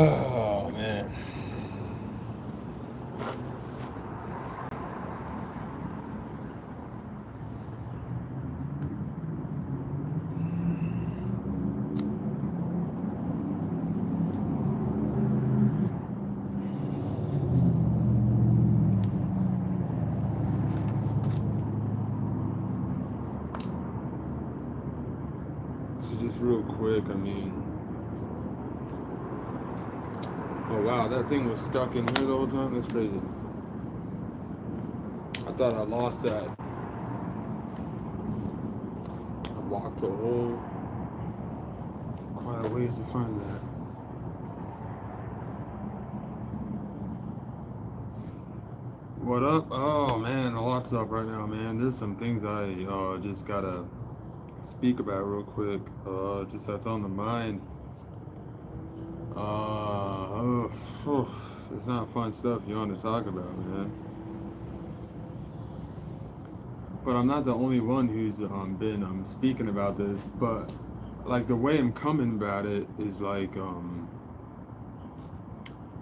Oh man. So just real quick, I mean, oh wow, that thing was stuck in here the whole time. That's crazy. I thought I lost that. I walked a whole quite a ways to find that. What up? Oh man, a lot's up right now, man. There's some things I just gotta speak about real quick. Just that's on the mind. It's not fun stuff you want to talk about, man. But I'm not the only one who's been speaking about this. But like the way I'm coming about it is like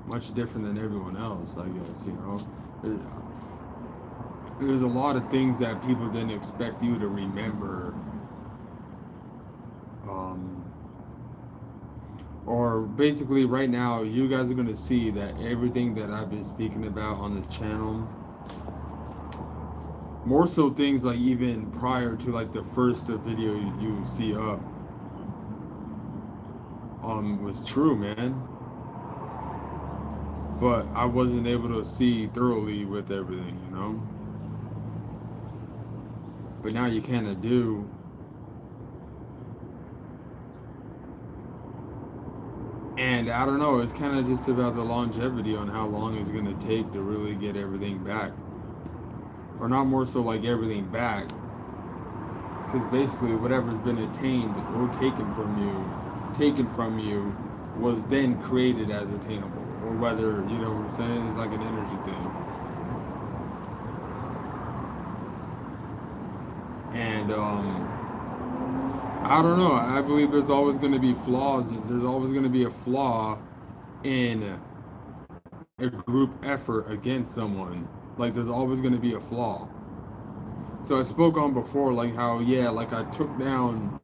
much different than everyone else, I guess. You know, there's a lot of things that people didn't expect you to remember. Um, or basically right now you guys are going to see that everything that I've been speaking about on this channel, more so things like even prior to like the first video you see up, was true, man. But I wasn't able to see thoroughly with everything, you know. But now you kind of do. And I don't know, it's kind of just about the longevity on how long it's going to take to really get everything back. Or not more so like everything back. Because basically whatever's been attained or taken from you, was then created as attainable. Or whether, you know what I'm saying, it's like an energy thing. And I don't know. I believe there's always going to be flaws. There's always going to be a flaw in a group effort against someone. Like there's always going to be a flaw. So I spoke on before, like how like I took down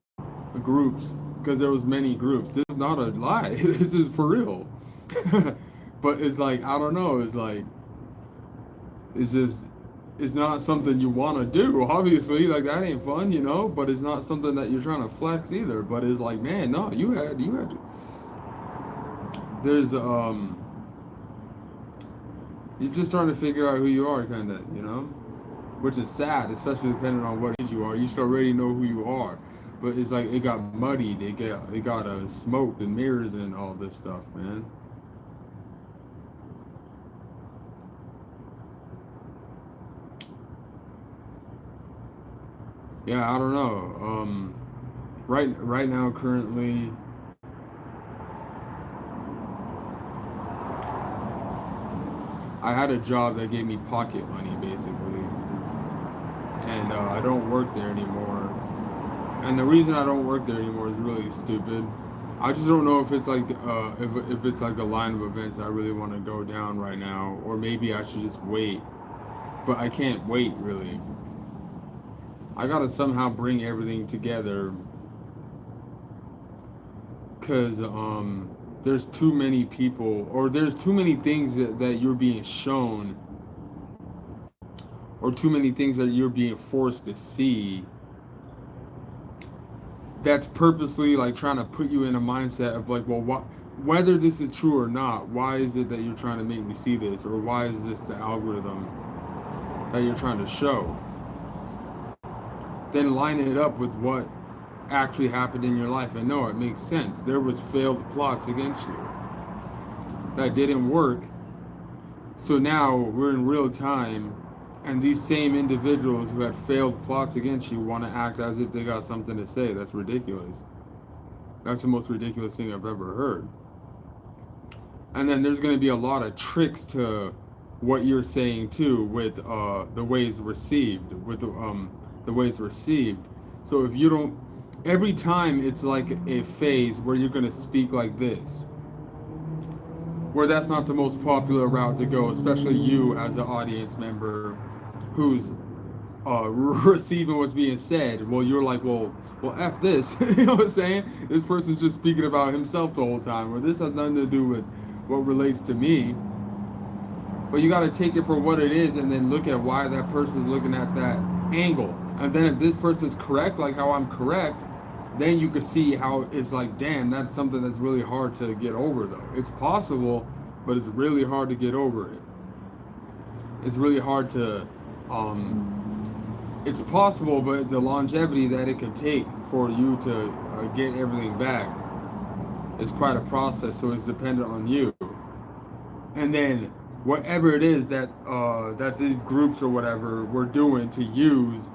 groups because there was many groups. This is not a lie. This is for real. But it's like I don't know. It's like it's just it's not something you want to do. Obviously, like that ain't fun, you know. But it's not something that you're trying to flex either. But it's like, man, no, you had. There's you're just trying to figure out who you are, kind of, you know, which is sad, especially depending on what age you are. You should already know who you are, but it's like it got muddied, it got smoked and mirrors and all this stuff, man. Yeah, I don't know. Right now, currently, I had a job that gave me pocket money, basically, and I don't work there anymore. And the reason I don't work there anymore is really stupid. I just don't know if it's like if it's like a line of events I really want to go down right now, or maybe I should just wait. But I can't wait really. I gotta somehow bring everything together, cause there's too many people, or there's too many things that you're being shown, or too many things that you're being forced to see, that's purposely like trying to put you in a mindset of like, well, what, whether this is true or not, why is it that you're trying to make me see this, or why is this the algorithm that you're trying to show? Then line it up with what actually happened in your life, and no, it makes sense. There was failed plots against you that didn't work. So now we're in real time, and these same individuals who had failed plots against you want to act as if they got something to say. That's ridiculous. That's the most ridiculous thing I've ever heard. And then there's going to be a lot of tricks to what you're saying too, with the way it's received, with the way it's received. So if you don't, every time it's like a phase where you're going to speak like this. where that's not the most popular route to go, especially you as an audience member who's receiving what's being said. Well, you're like, well, F this. You know what I'm saying? This person's just speaking about himself the whole time, or this has nothing to do with what relates to me. But you got to take it for what it is and then look at why that person's looking at that angle. And then if this person's correct, like how I'm correct, then you can see how it's like, damn, that's something that's really hard to get over, though. It's possible, but it's really hard to get over it. It's really hard to, it's possible, but the longevity that it can take for you to get everything back is quite a process, so it's dependent on you. And then whatever it is that that these groups or whatever were doing to use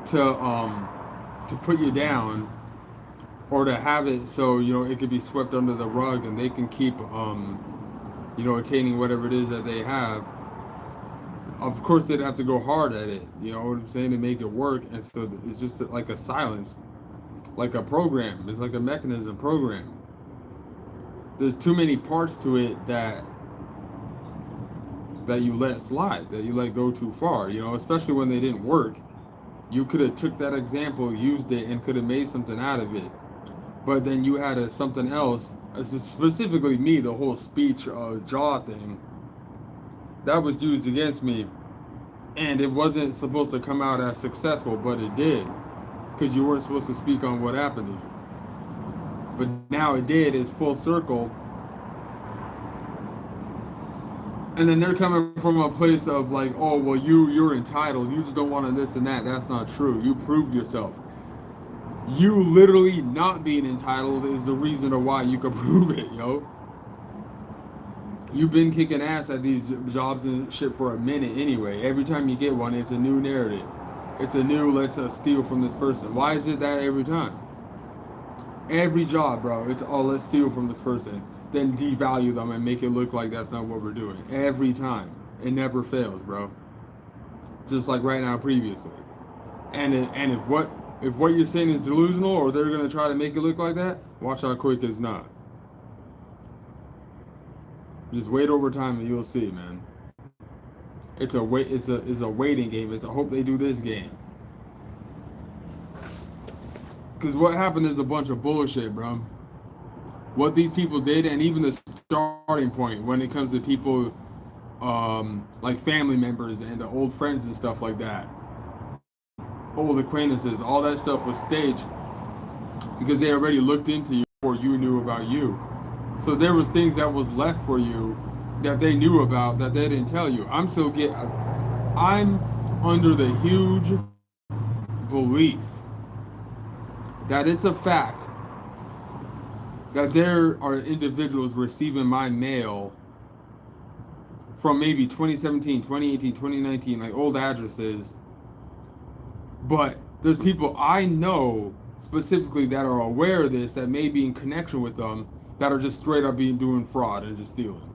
to put you down, or to have it so it could be swept under the rug and they can keep attaining whatever it is that they have. Of course they'd have to go hard at it, you know what I'm saying, to make it work. And so it's just like a silence, like a program. It's like a mechanism program. There's too many parts to it that you let slide, that you let go too far, especially when they didn't work. You could have took that example, used it, and could have made something out of it. But then you had something else, specifically me, the whole speech jaw thing, that was used against me. And it wasn't supposed to come out as successful, but it did. Because you weren't supposed to speak on what happened to you. But now it did, it's full circle. And then they're coming from a place of like, oh, well, you're entitled. You just don't want to this and that. That's not true. You proved yourself. You literally not being entitled is the reason of why you can prove it, yo. You've been kicking ass at these jobs and shit for a minute anyway. Every time you get one, it's a new narrative. It's a new, let's steal from this person. Why is it that every time? Every job, bro, it's, oh, let's steal from this person. Then devalue them and make it look like that's not what we're doing. Every time. It never fails, bro. Just like right now previously. And if what you're saying is delusional, or they're going to try to make it look like that, watch how quick it's not. Just wait over time and you'll see, man. It's a waiting game. It's a hope they do this game. Because what happened is a bunch of bullshit, bro. What these people did, and even the starting point when it comes to people like family members and the old friends and stuff like that, old acquaintances, all that stuff was staged because they already looked into you before you knew about you. So there was things that was left for you that they knew about that they didn't tell you. I'm under the huge belief that it's a fact that there are individuals receiving my mail from maybe 2017, 2018, 2019, like old addresses. But there's people I know specifically that are aware of this, that may be in connection with them, that are just straight up doing fraud and just stealing.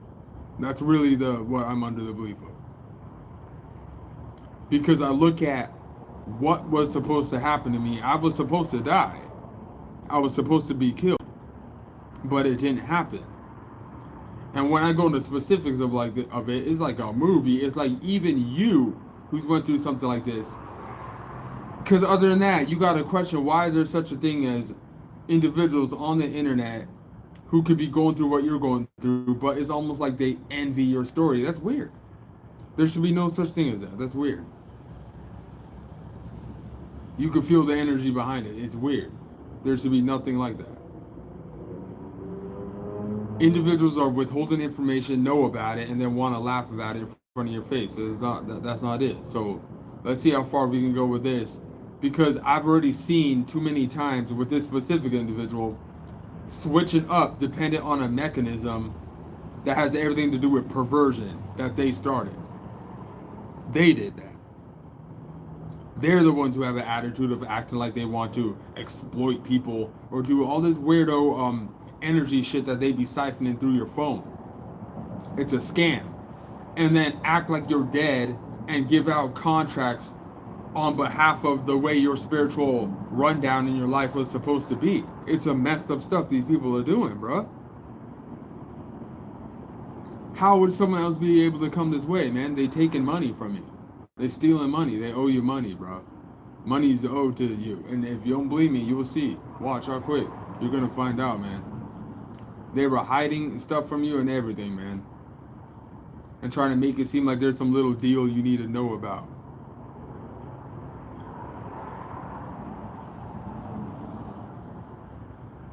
That's really what I'm under the belief of. Because I look at what was supposed to happen to me. I was supposed to die. I was supposed to be killed. But it didn't happen. And when I go into specifics of it, it's like a movie. It's like even you who's went through something like this. Because other than that, you got to question, why is there such a thing as individuals on the internet who could be going through what you're going through, but it's almost like they envy your story. That's weird. There should be no such thing as that. That's weird. You can feel the energy behind it. It's weird. There should be nothing like that. Individuals are withholding information, know about it, and then want to laugh about it in front of your face. That's not it. So let's see how far we can go with this. Because I've already seen too many times with this specific individual switching up dependent on a mechanism that has everything to do with perversion that they started. They did that. They're the ones who have an attitude of acting like they want to exploit people or do all this weirdo energy shit that they be siphoning through your phone. It's a scam. And then act like you're dead and give out contracts on behalf of the way your spiritual rundown in your life was supposed to be. It's a messed up stuff these people are doing, bro. How would someone else be able to come this way, man? They taking money from you. They stealing money. They owe you money, bro. Money's owed to you. And if you don't believe me, you will see. Watch how quick. You're gonna find out, man. They were hiding stuff from you and everything, man. And trying to make it seem like there's some little deal you need to know about.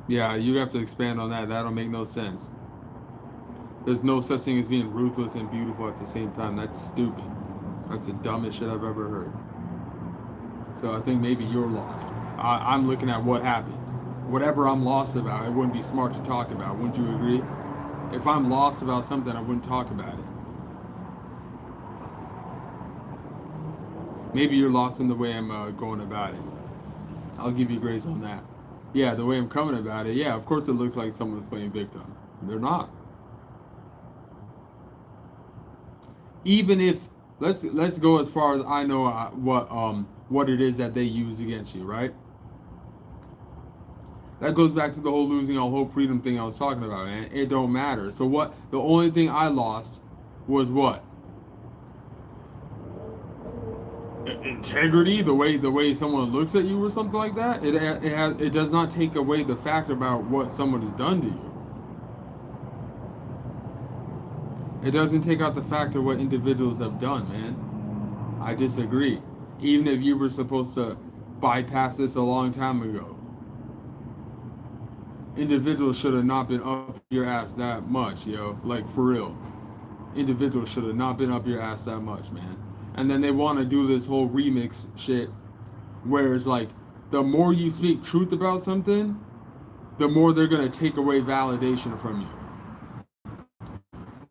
Yeah, you have to expand on that. That'll make no sense. There's no such thing as being ruthless and beautiful at the same time. That's stupid. That's the dumbest shit I've ever heard. So I think maybe you're lost. I'm looking at what happened. Whatever I'm lost about, it wouldn't be smart to talk about. Wouldn't you agree? If I'm lost about something, I wouldn't talk about it. Maybe you're lost in the way I'm going about it. I'll give you grace on that. Yeah, the way I'm coming about it, yeah, of course it looks like someone's playing victim. They're not. Even if let's go as far as I know what it is that they use against you, right? That goes back to the whole losing all hope, freedom thing I was talking about, man. It don't matter. So what? The only thing I lost was what? Integrity, the way someone looks at you or something like that. It does not take away the fact about what someone has done to you. It doesn't take out the fact of what individuals have done, man. I disagree. Even if you were supposed to bypass this a long time ago. Individuals should have not been up your ass that much, yo. Like, for real. Individuals should have not been up your ass that much, man. And then they want to do this whole remix shit where it's like, the more you speak truth about something, the more they're going to take away validation from you.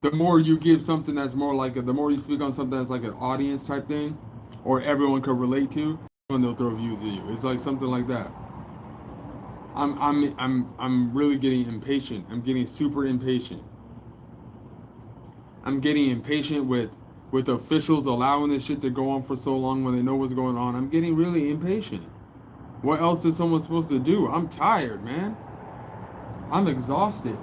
The more you give something that's more like the more you speak on something that's like an audience type thing, or everyone could relate to, and they'll throw views at you. It's like something like that. I'm really getting impatient. I'm getting super impatient. I'm getting impatient with officials allowing this shit to go on for so long when they know what's going on. I'm getting really impatient. What else is someone supposed to do? I'm tired, man. I'm exhausted.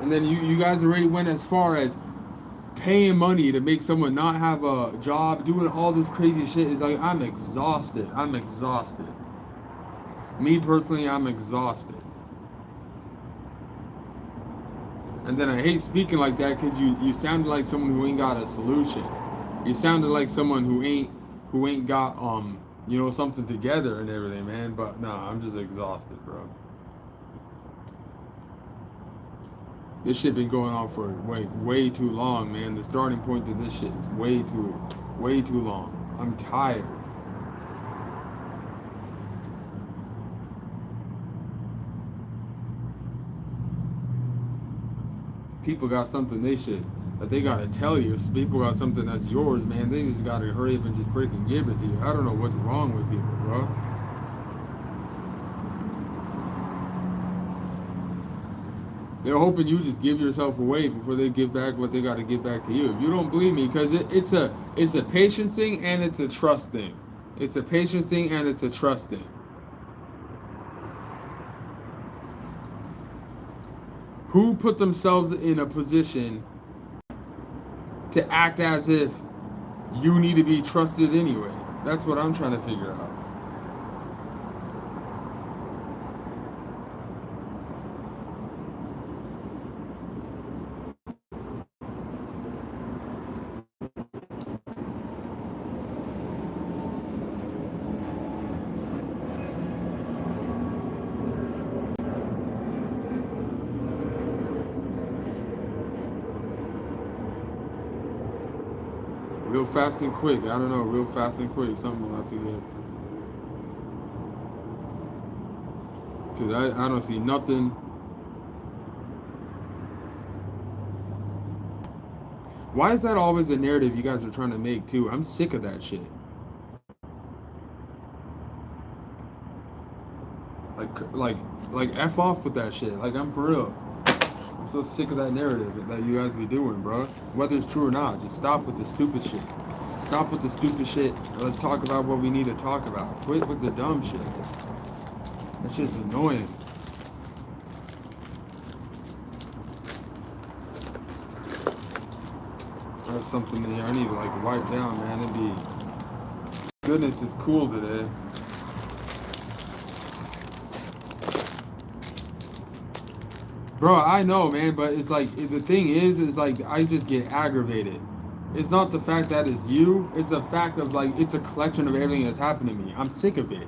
And then you guys already went as far as paying money to make someone not have a job, doing all this crazy shit. It's like, I'm exhausted. I'm exhausted. Me personally, I'm exhausted. And then I hate speaking like that because you sounded like someone who ain't got a solution. You sounded like someone who ain't got something together and everything, man. But nah, I'm just exhausted, bro. This shit been going on for way too long, man. The starting point to this shit is way too long. I'm tired. People got something that they gotta tell you. If people got something that's yours, man, they just gotta hurry up and just freaking give it to you. I don't know what's wrong with people, bro. They're hoping you just give yourself away before they give back what they gotta give back to you. If you don't believe me, because it's a patience thing and it's a trust thing. It's a patience thing and it's a trust thing. Who put themselves in a position to act as if you need to be trusted anyway? That's what I'm trying to figure out. Real fast and quick. I don't know. Real fast and quick. Something will have to get. Because I don't see nothing. Why is that always a narrative you guys are trying to make too? I'm sick of that shit. Like F off with that shit. Like, I'm for real. I'm so sick of that narrative that you guys be doing, bro. Whether it's true or not, just stop with the stupid shit. Stop with the stupid shit. And let's talk about what we need to talk about. Quit with the dumb shit. That shit's annoying. something in here. I need to like wipe down, man. It'd be goodness, it's cool today. Bro, I know, man, but it's like the thing is like I just get aggravated. It's not the fact that it's you. It's the fact of like it's a collection of everything that's happened to me. I'm sick of it.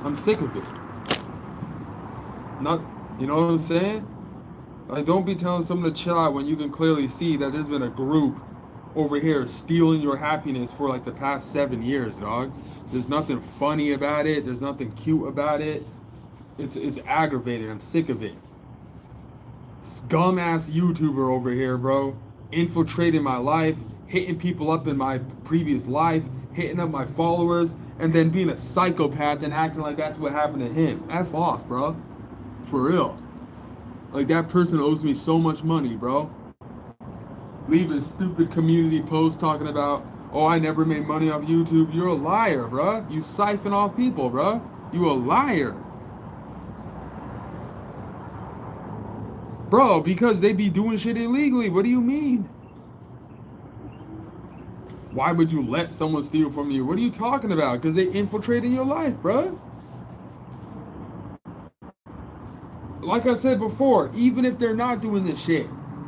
I'm sick of it. Not, you know what I'm saying? Like, don't be telling someone to chill out when you can clearly see that there's been a group over here stealing your happiness for like the past 7 years, dog. There's nothing funny about it. There's nothing cute about it. It's aggravating. I'm sick of it. Scum ass YouTuber over here, bro. Infiltrating my life, hitting people up in my previous life, hitting up my followers, and then being a psychopath and acting like that's what happened to him. F off, bro. For real. Like, that person owes me so much money, bro. Leaving stupid community posts talking about, oh, I never made money off YouTube. You're a liar, bro. You siphon off people, bro. You a liar. Bro, because they be doing shit illegally. What do you mean? Why would you let someone steal from you? What are you talking about? Because they infiltrated your life, bro. Like I said before, even if they're not doing this shit,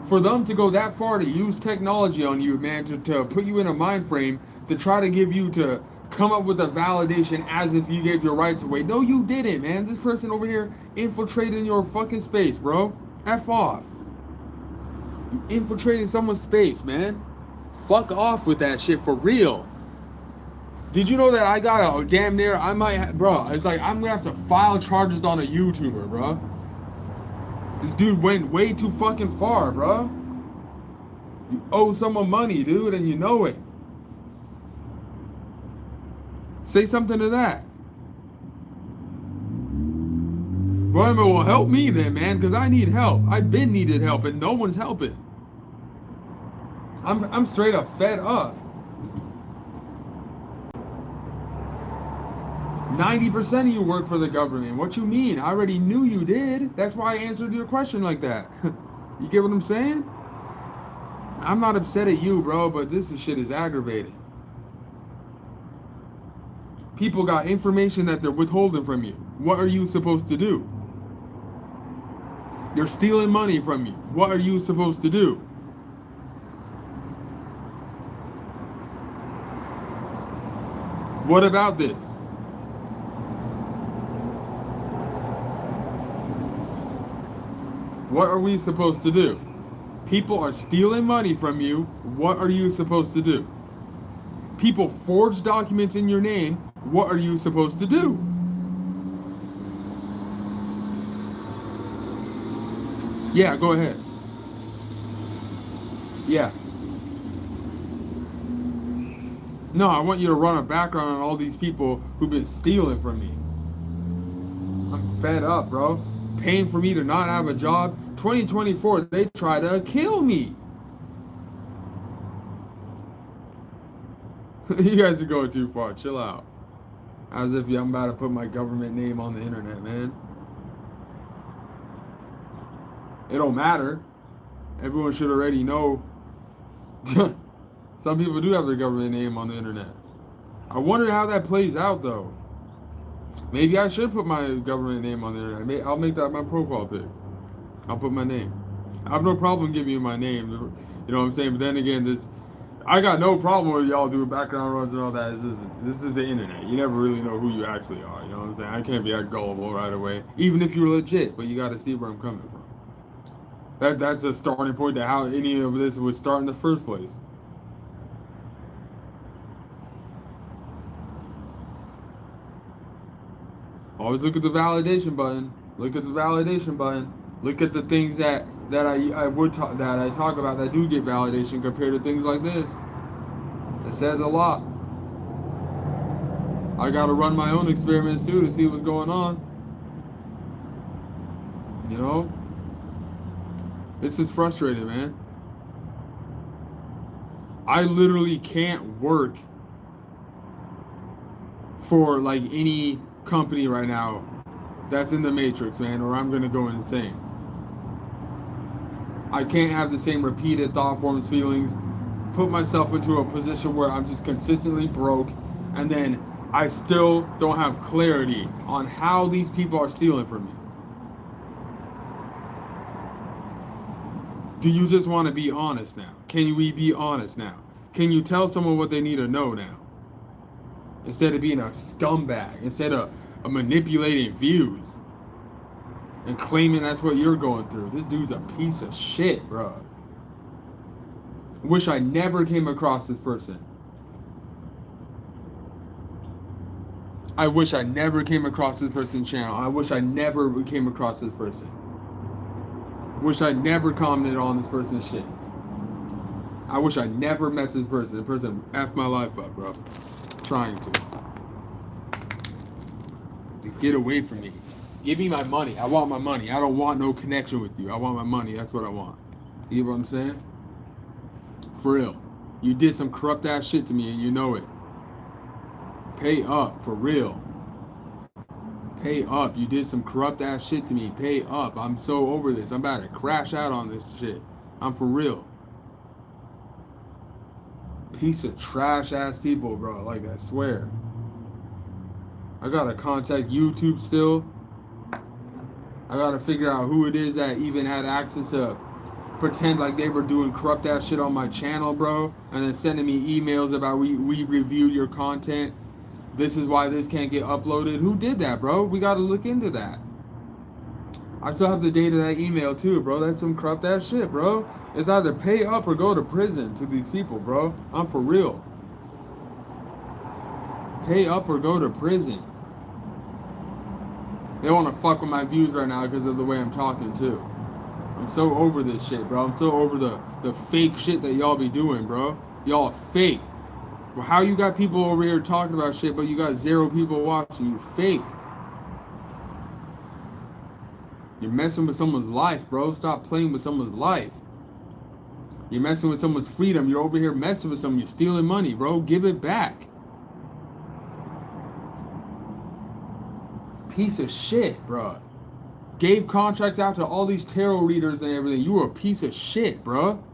for them to go that far to use technology on you, man, to put you in a mind frame, to try to give you, to come up with a validation as if you gave your rights away. No, you didn't, man. This person over here infiltrated your fucking space, bro. F off. You infiltrated someone's space, man. Fuck off with that shit for real. Did you know that I got a damn near, I might, bro, it's like I'm gonna have to file charges on a YouTuber, bro. This dude went way too fucking far, bro. You owe someone money, dude, and you know it. Say something to that. Well, help me then, man, because I need help. I've been needed help, and no one's helping. I'm straight up fed up. 90% of you work for the government. What you mean? I already knew you did. That's why I answered your question like that. You get what I'm saying? I'm not upset at you, bro, but this shit is aggravating. People got information that they're withholding from you. What are you supposed to do? They're stealing money from you. What are you supposed to do? What about this? What are we supposed to do? People are stealing money from you. What are you supposed to do? People forge documents in your name. What are you supposed to do? Yeah, go ahead. Yeah. No, I want you to run a background on all these people who've been stealing from me. I'm fed up, bro. Paying for me to not have a job. 2024, they try to kill me. You guys are going too far. Chill out. As if I'm about to put my government name on the internet, man. It don't matter. Everyone should already know. Some people do have their government name on the internet. I wonder how that plays out, though. Maybe I should put my government name on the internet. I'll make that my profile pic. I'll put my name. I have no problem giving you my name. You know what I'm saying? But then again, I got no problem with y'all doing background runs and all that. This is the internet. You never really know who you actually are. You know what I'm saying? I can't be that gullible right away. Even if you're legit, but you got to see where I'm coming from. That's a starting point to how any of this would start in the first place. Always look at the validation button. Look at the validation button. Look at the things that I talk about that do get validation compared to things like this. It says a lot. I gotta run my own experiments too to see what's going on. You know? This is frustrating, man. I literally can't work for like any company right now that's in the matrix, man, or I'm gonna go insane. I can't have the same repeated thought forms, feelings. put myself into a position where I'm just consistently broke, and then I still don't have clarity on how these people are stealing from me? Do you just want to be honest now? Can we be honest now? Can you tell someone what they need to know now? Instead of being a scumbag, instead of manipulating views and claiming that's what you're going through. This dude's a piece of shit, bro. Wish I never came across this person. I wish I never came across this person's channel. I wish I never came across this person. Wish I never commented on this person's shit. I wish I never met this person. The person effed my life up, bro. Trying to. Get away from me. Give me my money. I want my money. I don't want no connection with you. I want my money. That's what I want. You know what I'm saying? For real. You did some corrupt ass shit to me and you know it. Pay up. For real. Pay up. You did some corrupt ass shit to me. Pay up. I'm so over this. I'm about to crash out on this shit. I'm for real. Piece of trash ass people, bro. Like, I swear. I gotta contact YouTube still. I gotta figure out who it is that even had access to pretend like they were doing corrupt ass shit on my channel, bro. And then sending me emails about we reviewed your content. This is why this can't get uploaded. Who did that, bro? We gotta look into that. I still have the date of that email too, bro. That's some corrupt ass shit, bro. It's either pay up or go to prison to these people, bro. I'm for real. Pay up or go to prison. They want to fuck with my views right now because of the way I'm talking too. I'm so over this shit, bro. I'm so over the fake shit that y'all be doing, bro. Y'all fake. Well, how you got people over here talking about shit, but you got 0 people watching? You fake. You're messing with someone's life, bro. Stop playing with someone's life. You're messing with someone's freedom. You're over here messing with someone. You're stealing money, bro. Give it back. Piece of shit, bro. Gave contracts out to all these tarot readers and everything. You were a piece of shit, bro.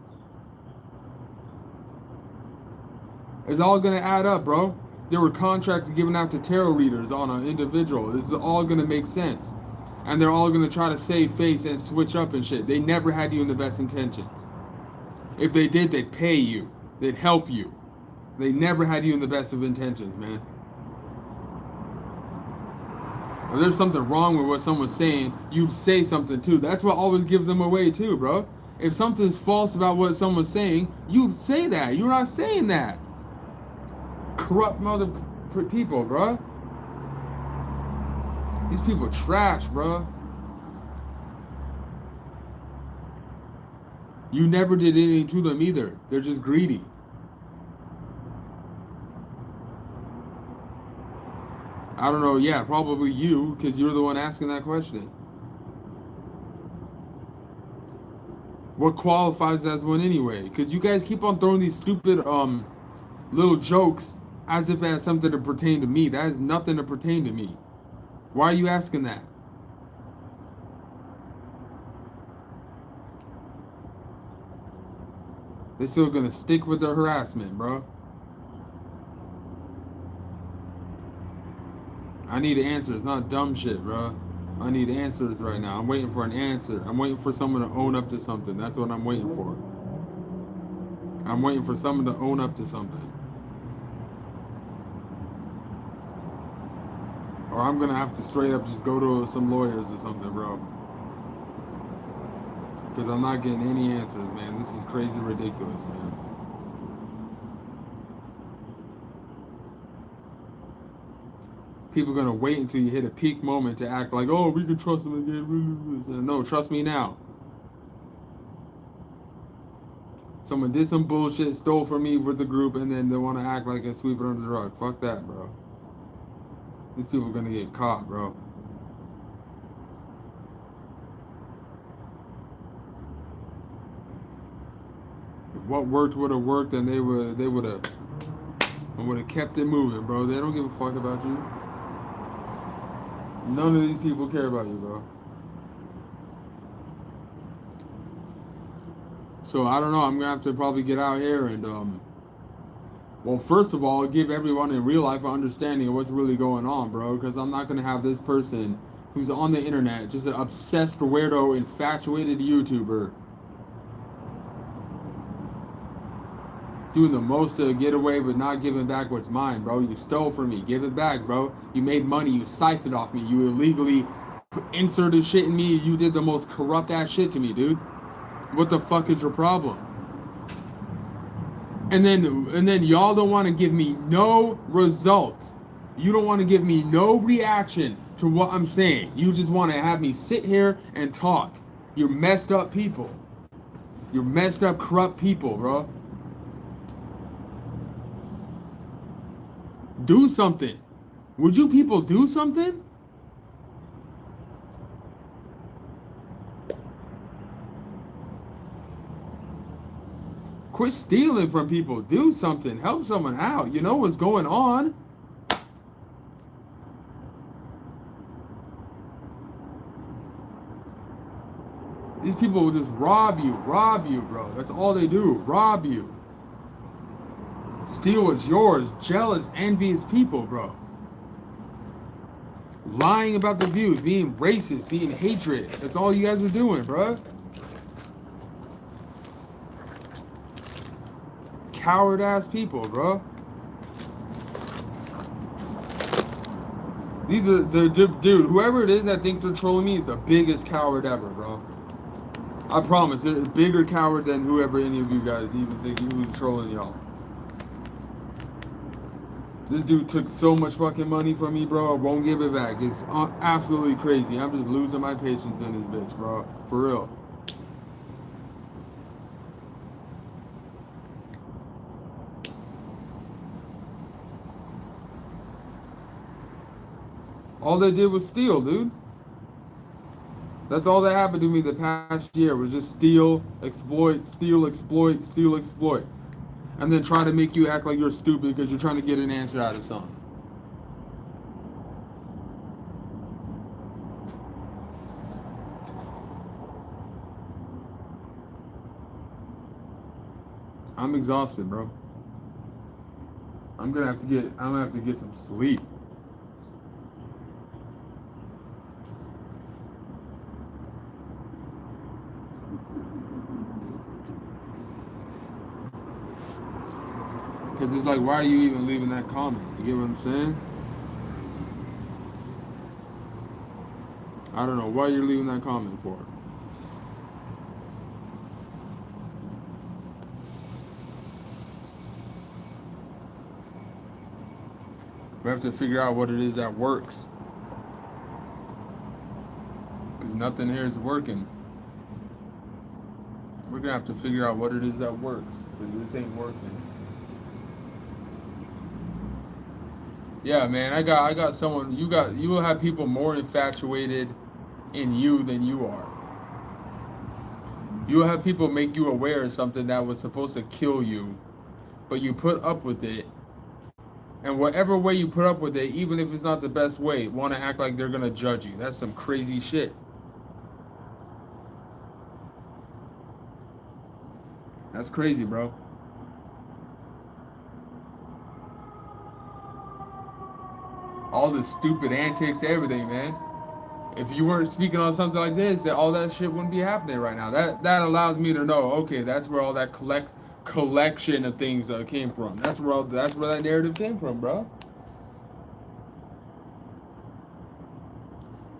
It's all gonna add up, bro. There were contracts given out to tarot readers on an individual. This is all gonna make sense. And they're all gonna try to save face and switch up and shit. They never had you in the best intentions. If they did, they'd pay you. They'd help you. They never had you in the best of intentions, man. If there's something wrong with what someone's saying, you say something too. That's what always gives them away too, bro. If something's false about what someone's saying, you say that. You're not saying that. Corrupt mother people, bro. These people trash, bro. You never did anything to them either. They're just greedy. I don't know, yeah, probably you, because you're the one asking that question. What qualifies as one anyway? Because you guys keep on throwing these stupid little jokes as if it has something to pertain to me. That has nothing to pertain to me. Why are you asking that? They're still gonna stick with their harassment, bro. I need answers, not dumb shit, bro. I need answers right now. I'm waiting for an answer. I'm waiting for someone to own up to something. That's what I'm waiting for. I'm waiting for someone to own up to something. Or I'm gonna have to straight up just go to some lawyers or something, bro. Because I'm not getting any answers, man. This is crazy ridiculous, man. People are gonna wait until you hit a peak moment to act like, oh, we can trust them again. No, trust me now. Someone did some bullshit, stole from me with the group, and then they want to act like and sweep it under the rug. Fuck that, bro. These people are gonna get caught, bro. If what worked would have worked, then they would have kept it moving, bro. They don't give a fuck about you. None of these people care about you, bro. So So I don't know. I'm gonna have to probably get out here and well, first of all, give everyone in real life an understanding of what's really going on, bro. Because I'm not gonna have this person who's on the internet, just an obsessed weirdo, infatuated YouTuber, doing the most to get away with not giving back what's mine, bro. You stole from me. Give it back, bro. You made money. You siphoned off me. You illegally inserted shit in me. You did the most corrupt ass shit to me, dude. What the fuck is your problem? And then y'all don't want to give me no results. You don't want to give me no reaction to what I'm saying. You just want to have me sit here and talk. You're messed up people. You're messed up, corrupt people, bro. Do something. Would you people do something? Quit stealing from people. Do something. Help someone out. You know what's going on. These people will just rob you, bro. That's all they do. Rob you. Steal what's yours. Jealous, envious people, bro. Lying about the views, being racist, being hatred. That's all you guys are doing, bro. Coward ass people, bro. These are the dude. Whoever it is that thinks they're trolling me is the biggest coward ever, bro. I promise, they're a bigger coward than whoever any of you guys even think who's trolling y'all. This dude took so much fucking money from me, bro. I won't give it back. It's absolutely crazy. I'm just losing my patience in this bitch, bro. For real. All they did was steal, dude. That's all that happened to me the past year was just steal, exploit, steal, exploit, steal, exploit. And then try to make you act like you're stupid because you're trying to get an answer out of something. I'm exhausted, bro. I'm gonna have to get some sleep. Because it's like, why are you even leaving that comment? You get what I'm saying? I don't know why you're leaving that comment for. We have to figure out what it is that works. Because nothing here is working. We're going to have to figure out what it is that works. Because this ain't working. Yeah, man, I got someone. You will have people more infatuated in you than you are. You will have people make you aware of something that was supposed to kill you, but you put up with it. And whatever way you put up with it, even if it's not the best way, want to act like they're gonna judge you. That's some crazy shit. That's crazy, bro. All the stupid antics, everything, man. If you weren't speaking on something like this, then all that shit wouldn't be happening right now. That allows me to know, okay, that's where all that collection of things came from. That's where that narrative came from, bro.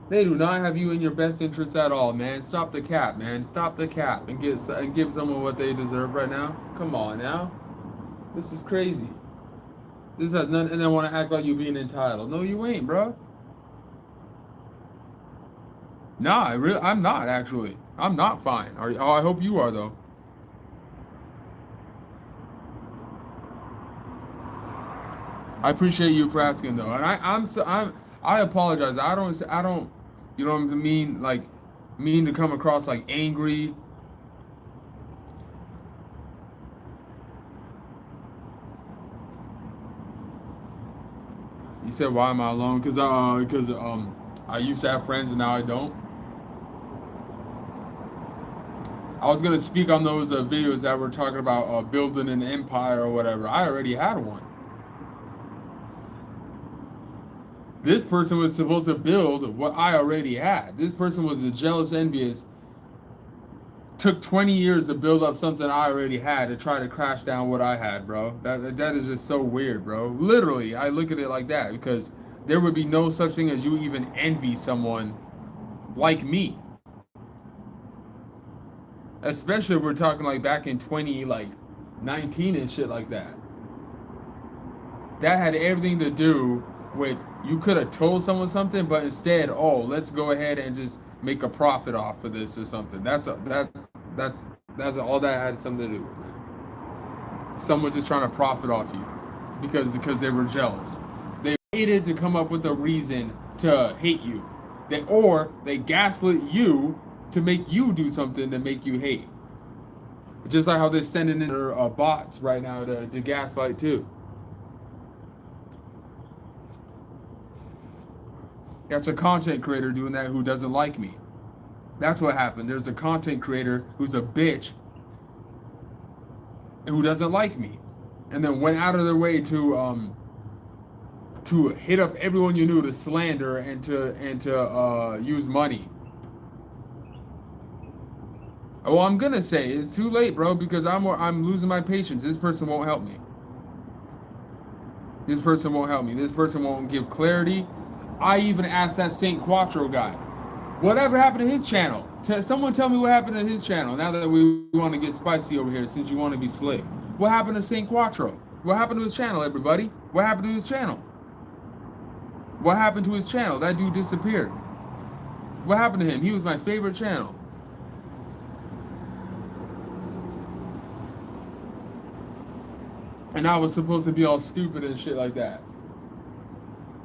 They do not have you in your best interest at all, man. Stop the cap, man. Stop the cap and give someone what they deserve right now. Come on now. This is crazy. This has nothing, and they want to act like you being entitled. No, you ain't, bro. Nah, I'm not actually. I'm not fine. Oh, I hope you are though. I appreciate you for asking though, and I apologize. I don't, you know what I mean? Like, mean to come across like angry. You said, why am I alone? Because I used to have friends and now I don't. I was gonna speak on those videos that were talking about building an empire or whatever. I already had one. This person was supposed to build what I already had. This person was a jealous, envious. Took 20 years to build up something I already had to try to crash down what I had, bro. That is just so weird, bro. Literally, I look at it like that because there would be no such thing as you even envy someone like me. Especially if we're talking like back in 19 and shit like that. That had everything to do with you could have told someone something, but instead, oh, let's go ahead and just make a profit off of this or something. That's all that had something to do with it. Someone just trying to profit off you because they were jealous. They waited to come up with a reason to hate you. They gaslit you to make you do something to make you hate. Just like how they're sending in their bots right now to gaslight too. That's a content creator doing that who doesn't like me. That's what happened. There's a content creator who's a bitch and who doesn't like me, and then went out of their way to hit up everyone you knew to slander and to use money. Well, I'm gonna say it's too late, bro, because I'm losing my patience. This person won't help me. This person won't help me. This person won't give clarity. I even asked that Saint Quattro guy, whatever happened to his channel? Someone tell me what happened to his channel. Now that we want to get spicy over here, since you want to be slick, what happened to Saint Quattro? What happened to his channel, everybody? What happened to his channel? What happened to his channel? That dude disappeared. What happened to him? He was my favorite channel. And I was supposed to be all stupid and shit like that.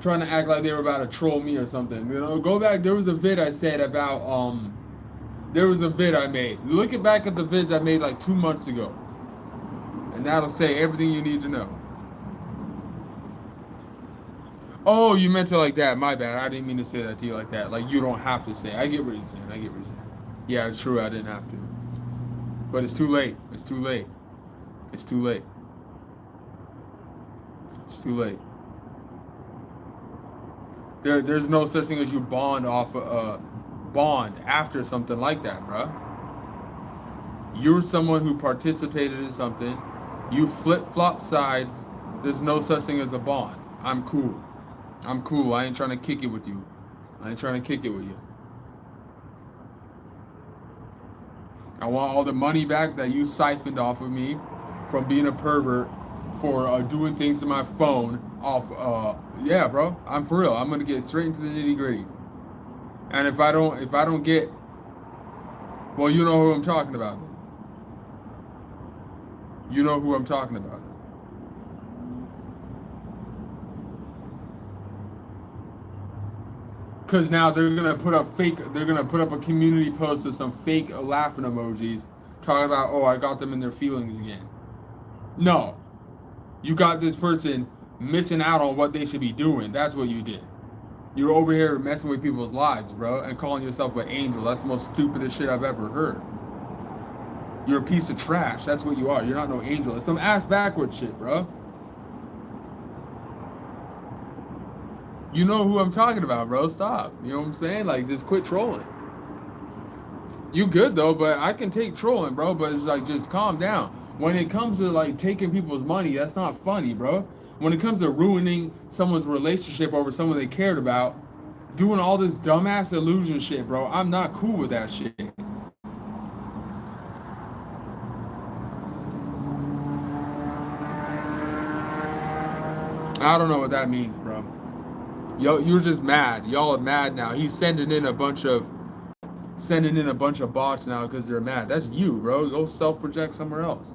Trying to act like they were about to troll me or something. You know, go back. There was a vid I said about, there was a vid I made. Look back at the vids I made like 2 months ago. And that'll say everything you need to know. Oh, you meant it like that. My bad. I didn't mean to say that to you like that. Like, you don't have to say. I get what you're saying. Yeah, it's true. I didn't have to. But it's too late. It's too late. It's too late. It's too late. There's no such thing as you bond after something like that, bro. You're someone who participated in something. You flip-flop sides. There's no such thing as a bond. I'm cool. I ain't trying to kick it with you. I want all the money back that you siphoned off of me from being a pervert for doing things to my phone off. Yeah, bro, I'm for real. I'm gonna get straight into the nitty gritty. And if I don't get, well, you know who I'm talking about. You know who I'm talking about. Because now they're gonna put up a community post with some fake laughing emojis talking about, oh, I got them in their feelings again. No, you got this person missing out on what they should be doing. That's what you did. You're over here messing with people's lives, bro, and calling yourself an angel. That's the most stupidest shit I've ever heard. You're a piece of trash. That's what you are. You're not no angel. It's some ass backward shit, bro. You know who I'm talking about, bro. Stop. You know what I'm saying? Like, just quit trolling. You good, though, but I can take trolling, bro, but it's like, just calm down. When it comes to, like, taking people's money, that's not funny, bro. When it comes to ruining someone's relationship over someone they cared about, doing all this dumbass illusion shit, bro, I'm not cool with that shit. I don't know what that means, bro. Yo, you're just mad. Y'all are mad now. He's sending in a bunch of bots now because they're mad. That's you, bro. Go self-project somewhere else.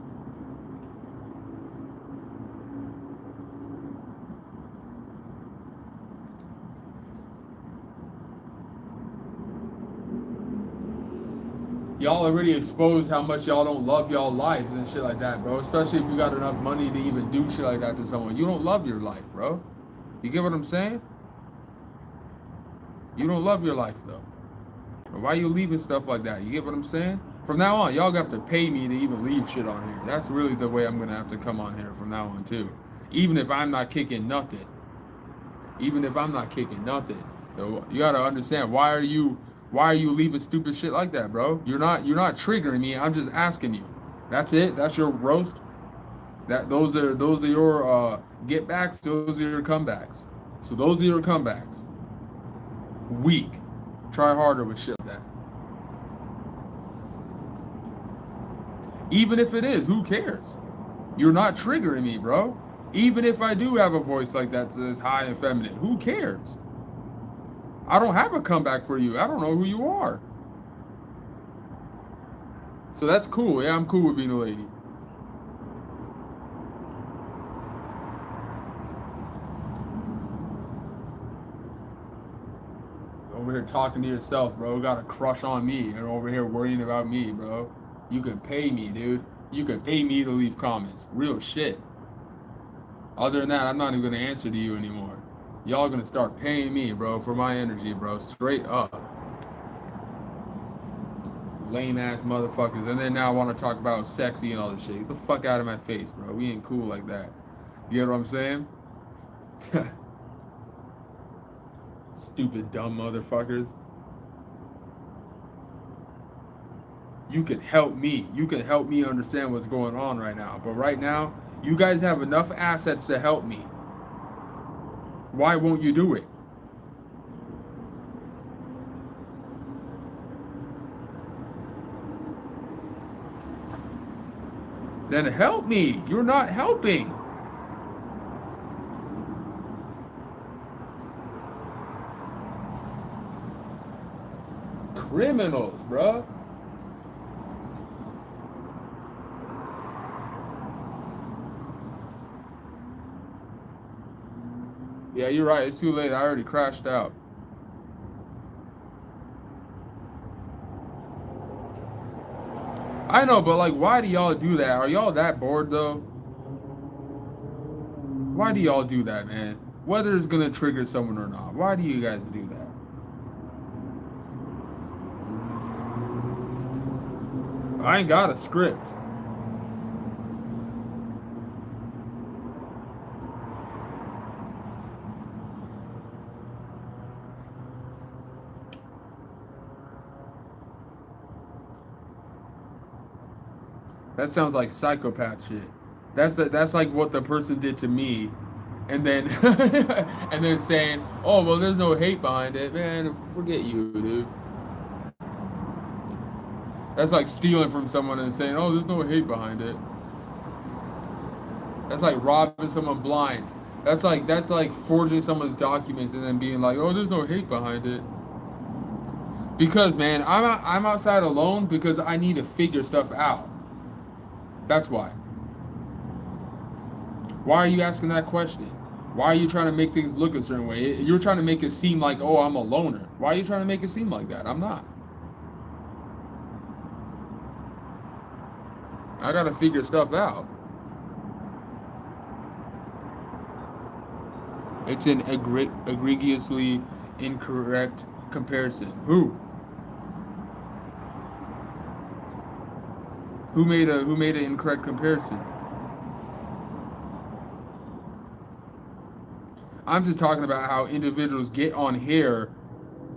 Y'all already exposed how much y'all don't love y'all lives and shit like that, bro. Especially if you got enough money to even do shit like that to someone. You don't love your life, bro. You get what I'm saying? You don't love your life, though. Why are you leaving stuff like that? You get what I'm saying? From now on, y'all got to pay me to even leave shit on here. That's really the way I'm gonna have to come on here from now on too. Even if I'm not kicking nothing. Even if I'm not kicking nothing. So you gotta understand, why are you leaving stupid shit like that, bro? You're not triggering me. I'm just asking you. That's it. That's your roast. Those are your get backs. Those are your comebacks. So those are your comebacks. Weak. Try harder with shit like that. Even if it is, who cares? You're not triggering me, bro. Even if I do have a voice like that that's high and feminine, who cares? I don't have a comeback for you. I don't know who you are. So that's cool. Yeah, I'm cool with being a lady. Over here talking to yourself, bro. Got a crush on me and over here worrying about me, bro. You can pay me, dude. You can pay me to leave comments. Real shit. Other than that, I'm not even gonna answer to you anymore. Y'all gonna start paying me, bro, for my energy, bro. Straight up. Lame ass motherfuckers. And then now I want to talk about sexy and all this shit. Get the fuck out of my face, bro. We ain't cool like that. You get what I'm saying? Stupid, dumb motherfuckers. You can help me. You can help me understand what's going on right now. But right now, you guys have enough assets to help me. Why won't you do it? Then help me. You're not helping. Criminals, bruh. Yeah, you're right. It's too late. I already crashed out. I know, but like, why do y'all do that? Are y'all that bored though? Why do y'all do that, man? Whether it's gonna trigger someone or not. Why do you guys do that? I ain't got a script. That sounds like psychopath shit. That's like what the person did to me, and then and then saying, "Oh well, there's no hate behind it, man. Forget you, dude." That's like stealing from someone and saying, "Oh, there's no hate behind it." That's like robbing someone blind. That's like forging someone's documents and then being like, "Oh, there's no hate behind it." Because man, I'm outside alone because I need to figure stuff out. That's why. Why are you asking that question? Why are you trying to make things look a certain way? You're trying to make it seem like, oh, I'm a loner. Why are you trying to make it seem like that? I'm not. I gotta figure stuff out. It's an egregiously incorrect comparison. Who? Who made an incorrect comparison? I'm just talking about how individuals get on here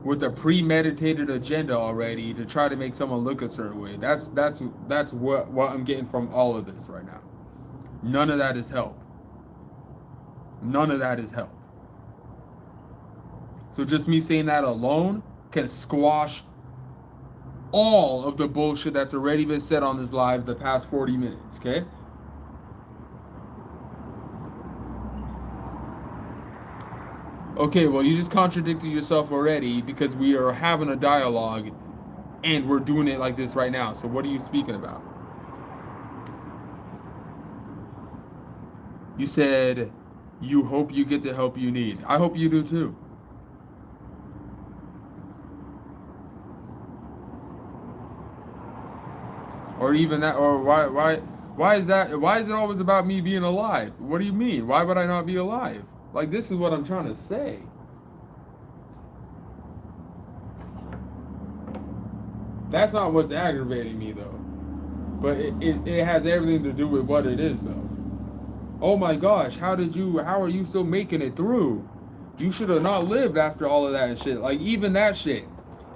with a premeditated agenda already to try to make someone look a certain way. That's what I'm getting from all of this right now. None of that is help. None of that is help. So just me saying that alone can squash all of the bullshit that's already been said on this live the past 40 minutes, okay? Okay, well, you just contradicted yourself already because we are having a dialogue and we're doing it like this right now. So what are you speaking about? You said you hope you get the help you need. I hope you do too. Or even that, or why is that, why is it always about me being alive? What do you mean? Why would I not be alive? Like, this is what I'm trying to say. That's not what's aggravating me though. But it has everything to do with what it is though. Oh my gosh, how are you still making it through? You should have not lived after all of that shit. Like even that shit.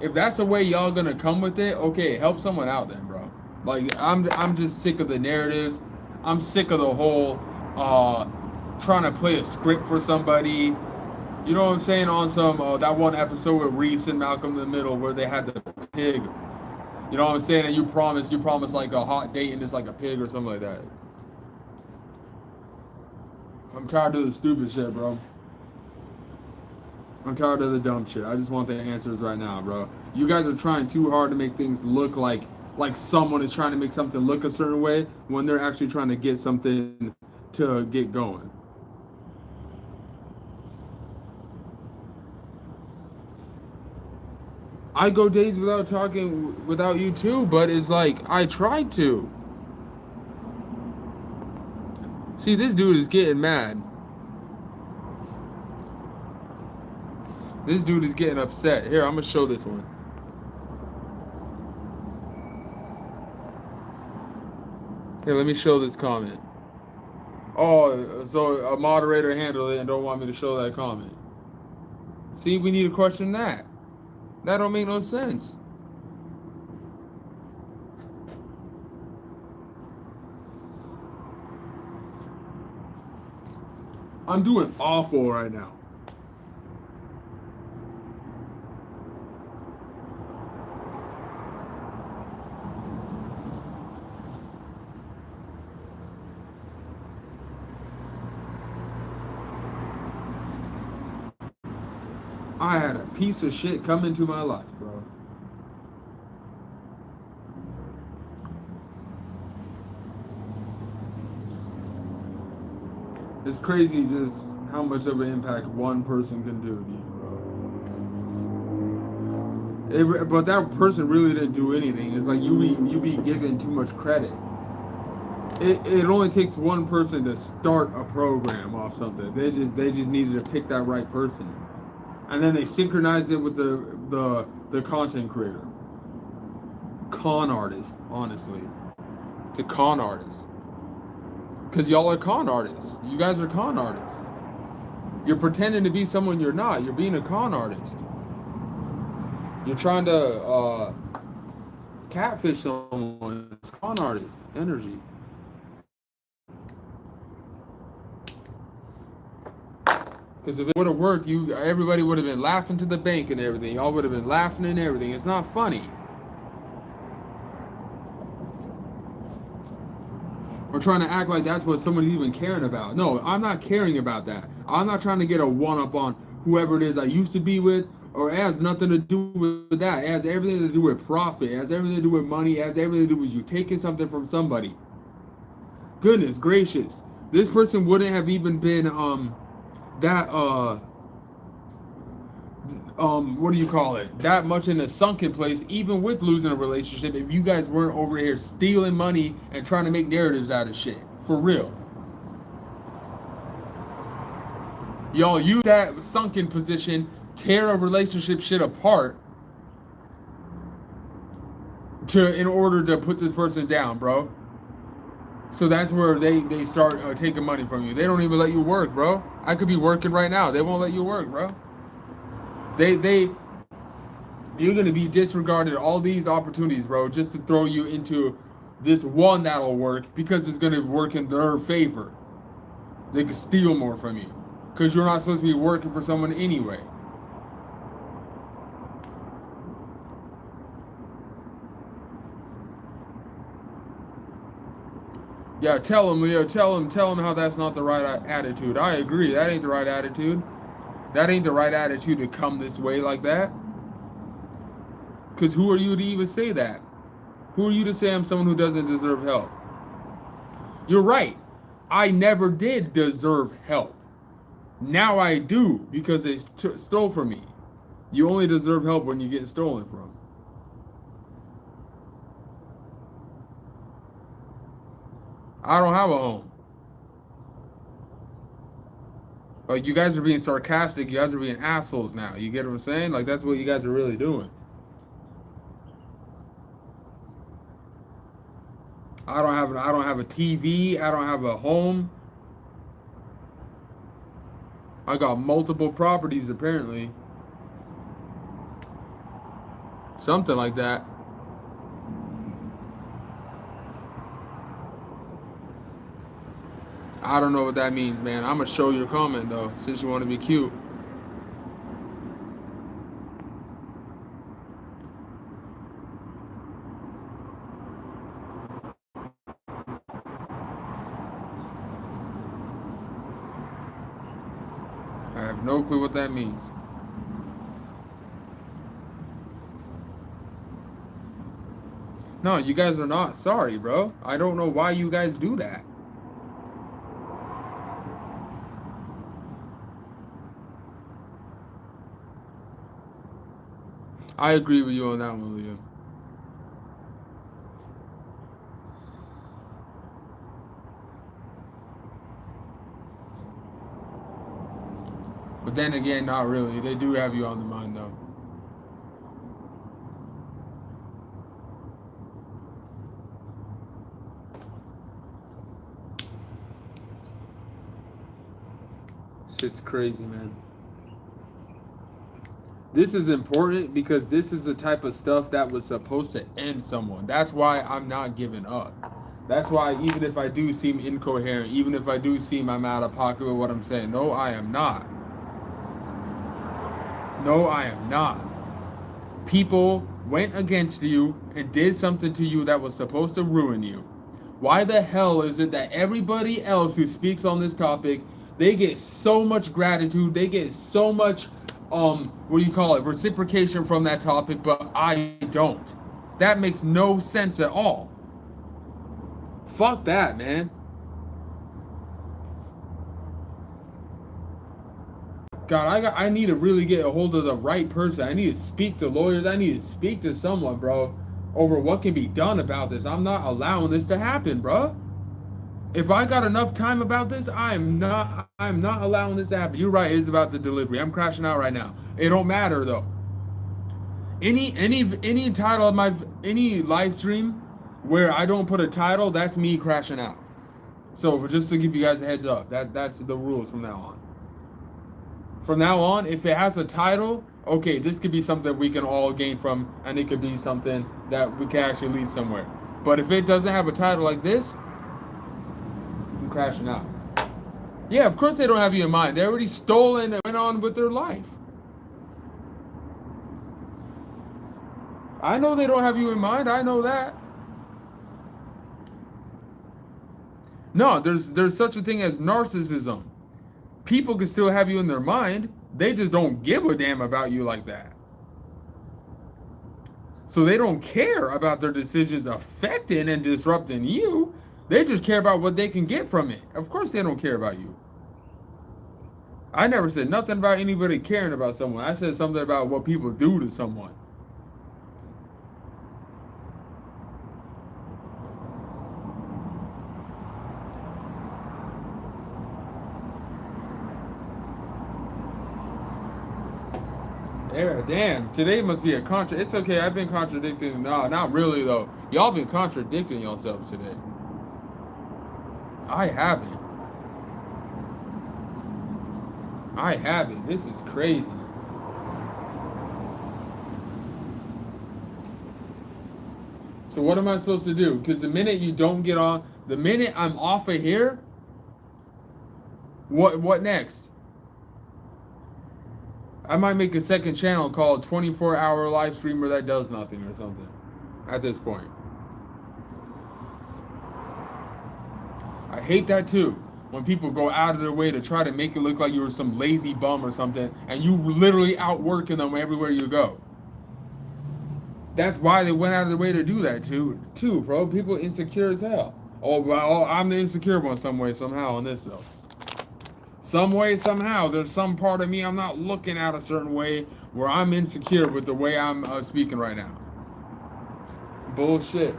If that's the way y'all gonna come with it, okay, help someone out then, bro. Like I'm just sick of the narratives. I'm sick of the whole trying to play a script for somebody. You know what I'm saying? On some that one episode with Reese and Malcolm in the Middle where they had the pig. You know what I'm saying? And you promise like a hot date and it's like a pig or something like that. I'm tired of the stupid shit, bro. I'm tired of the dumb shit. I just want the answers right now, bro. You guys are trying too hard to make things look like someone is trying to make something look a certain way when they're actually trying to get something to get going. I go days without talking without you too, but it's like I tried to. See, this dude is getting mad. This dude is getting upset. Here, I'm gonna show this one. Here, let me show this comment. Oh, so a moderator handled it and don't want me to show that comment. See, we need to question that. That don't make no sense. I'm doing awful right now. I had a piece of shit come into my life, bro. It's crazy just how much of an impact one person can do to you, bro. But that person really didn't do anything. It's like you be given too much credit. It only takes one person to start a program off something. They just needed to pick that right person, and then they synchronized it with the content creator, con artist. Honestly, the con artist. Because y'all are con artists. You guys are con artists. You're pretending to be someone you're not. You're being a con artist. You're trying to catfish someone. It's con artist energy. Because if it would have worked, everybody would have been laughing to the bank and everything. Y'all would have been laughing and everything. It's not funny. Or trying to act like that's what somebody's even caring about. No, I'm not caring about that. I'm not trying to get a one-up on whoever it is I used to be with, or it has nothing to do with that. It has everything to do with profit. It has everything to do with money. It has everything to do with you taking something from somebody. Goodness gracious. This person wouldn't have even been that what do you call it? That much in a sunken place, even with losing a relationship, if you guys weren't over here stealing money and trying to make narratives out of shit. For real. Y'all use that sunken position, tear a relationship shit apart in order to put this person down, bro. So that's where they start taking money from you. They don't even let you work, bro. I could be working right now. They won't let you work, bro. You're gonna be disregarded all these opportunities, bro, just to throw you into this one that'll work because it's gonna work in their favor. They can steal more from you because you're not supposed to be working for someone anyway. Yeah, tell him, Leo. Tell him how that's not the right attitude. I agree. That ain't the right attitude. That ain't the right attitude to come this way like that. Because who are you to even say that? Who are you to say I'm someone who doesn't deserve help? You're right. I never did deserve help. Now I do because they stole from me. You only deserve help when you get stolen from. I don't have a home. Like, you guys are being sarcastic. You guys are being assholes now. You get what I'm saying? Like, that's what you guys are really doing. I don't have a TV. I don't have a home. I got multiple properties apparently. Something like that. I don't know what that means, man. I'm gonna show your comment though, since you want to be cute. I have no clue what that means. No, you guys are not sorry, bro. I don't know why you guys do that. I agree with you on that one, Liam. But then again, not really. They do have you on the mind, though. Shit's crazy, man. This is important because this is the type of stuff that was supposed to end someone. That's why I'm not giving up. That's why even if I do seem incoherent, even if I do seem I'm out of pocket with what I'm saying, no, I am not. No, I am not. People went against you and did something to you that was supposed to ruin you. Why the hell is it that everybody else who speaks on this topic, they get so much gratitude, they get so much what do you call it, reciprocation from that topic, but I don't? That makes no sense at all. Fuck that, man. God, I need to really get a hold of the right person. I need to speak to lawyers. I need to speak to someone, bro, over what can be done about this. I'm not allowing this to happen, bro. If I got enough time about this, I'm not allowing this to happen. You're right, it's about the delivery. I'm crashing out right now. It don't matter though. Any title of my any live stream where I don't put a title, that's me crashing out. So just to give you guys a heads up, that's the rules from now on. From now on, if it has a title, okay, this could be something we can all gain from, and it could be something that we can actually lead somewhere. But if it doesn't have a title like this, I'm crashing out. Yeah, of course they don't have you in mind. They already stolen and went on with their life. I know they don't have you in mind. I know that. No, there's such a thing as narcissism. People can still have you in their mind. They just don't give a damn about you like that. So they don't care about their decisions affecting and disrupting you. They just care about what they can get from it. Of course they don't care about you. I never said nothing about anybody caring about someone. I said something about what people do to someone. Yeah, damn. Today must be a contra. It's okay. I've been contradicting. No, not really though. Y'all been contradicting yourselves today. I haven't. I haven't. This is crazy. So what am I supposed to do? Because the minute you don't get on, the minute I'm off of here, what next? I might make a second channel called 24-hour live streamer that does nothing or something. At this point, I hate that too. When people go out of their way to try to make it look like you were some lazy bum or something, and you literally outworking them everywhere you go. That's why they went out of their way to do that too, bro. People insecure as hell. Oh, well, I'm the insecure one some way, somehow on this though. Some way, somehow, there's some part of me I'm not looking at a certain way where I'm insecure with the way I'm speaking right now. Bullshit.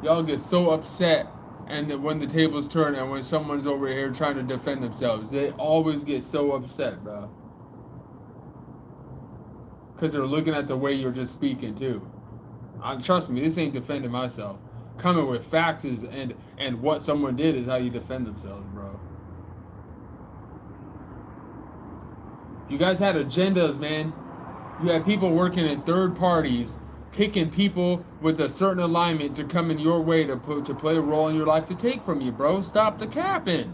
Y'all get so upset, and then when the tables turn and when someone's over here trying to defend themselves, they always get so upset, bro. Because they're looking at the way you're just speaking, too. Trust me, this ain't defending myself. Coming with facts is, and what someone did is how you defend themselves, bro. You guys had agendas, man. You had people working in third parties, picking people with a certain alignment to come in your way to play a role in your life to take from you, bro. Stop the capping.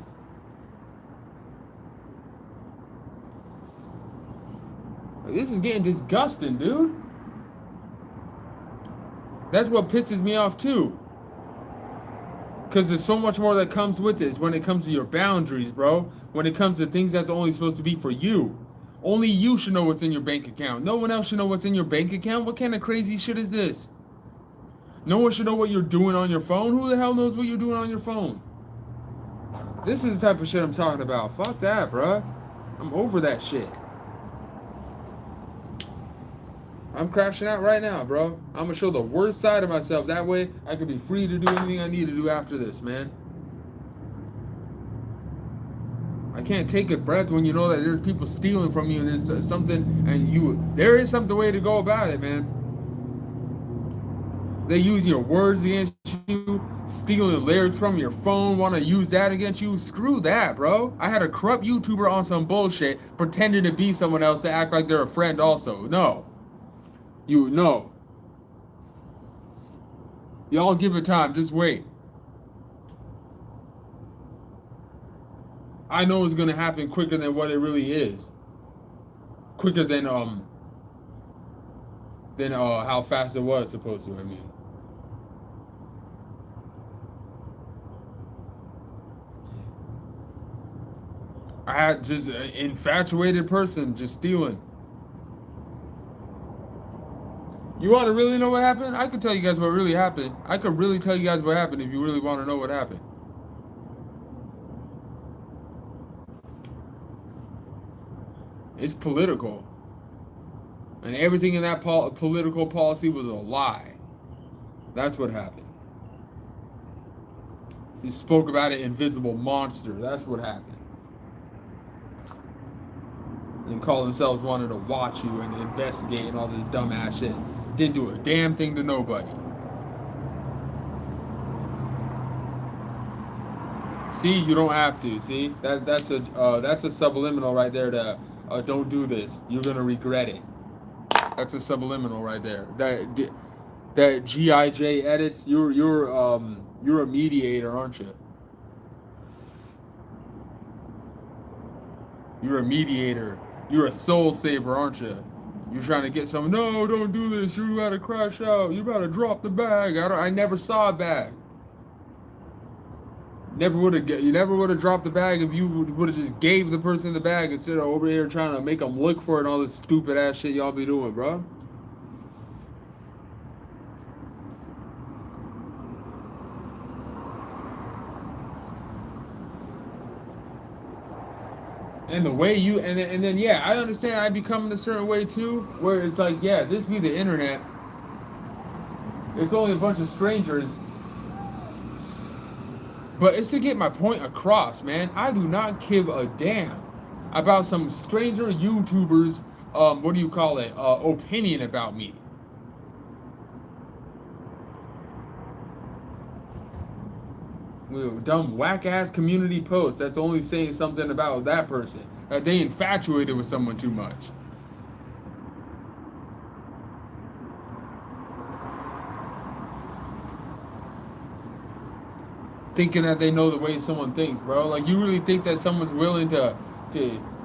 This is getting disgusting, dude. That's what pisses me off too. Because there's so much more that comes with this when it comes to your boundaries, bro. When it comes to things that's only supposed to be for you. Only you should know what's in your bank account. No one else should know what's in your bank account. What kind of crazy shit is this? No one should know what you're doing on your phone. Who the hell knows what you're doing on your phone? This is the type of shit I'm talking about. Fuck that, bruh. I'm over that shit. I'm crashing out right now, bro. I'm gonna show the worst side of myself. That way, I can be free to do anything I need to do after this, man. I can't take a breath when you know that there's people stealing from you and there's something, and there is something way to go about it, man. They use your words against you, stealing lyrics from your phone, want to use that against you. Screw that, bro. I had a corrupt YouTuber on some bullshit, pretending to be someone else to act like they're a friend also. No. No. Y'all give it time, just wait. I know it's gonna happen quicker than what it really is. Quicker than how fast it was supposed to, I mean. I had just an infatuated person just stealing. You want to really know what happened? I could tell you guys what really happened. I could really tell you guys what happened if you really want to know what happened. It's political. And everything in that political policy was a lie. That's what happened. He spoke about an invisible monster. That's what happened. And called themselves wanting to watch you and investigate and all this dumbass shit. Didn't do a damn thing to nobody. See, you don't have to. See, that's a subliminal right there. To don't do this. You're gonna regret it. That's a subliminal right there. That GIJ edits. You're a mediator, aren't you? You're a mediator. You're a soul saver, aren't you? You're trying to get some. No, don't do this. You gotta crash out. You gotta drop the bag. I never saw a bag. You never would have dropped the bag if you would have just gave the person the bag instead of over here trying to make them look for it and all this stupid ass shit y'all be doing, bro. And the way you and then yeah, I understand I become a certain way too, where it's like, yeah, this be the internet. It's only a bunch of strangers. But it's to get my point across, man. I do not give a damn about some stranger YouTubers, what do you call it, opinion about me. Dumb whack ass community posts that's only saying something about that person. That they infatuated with someone too much. Thinking that they know the way someone thinks, bro. Like, you really think that someone's willing to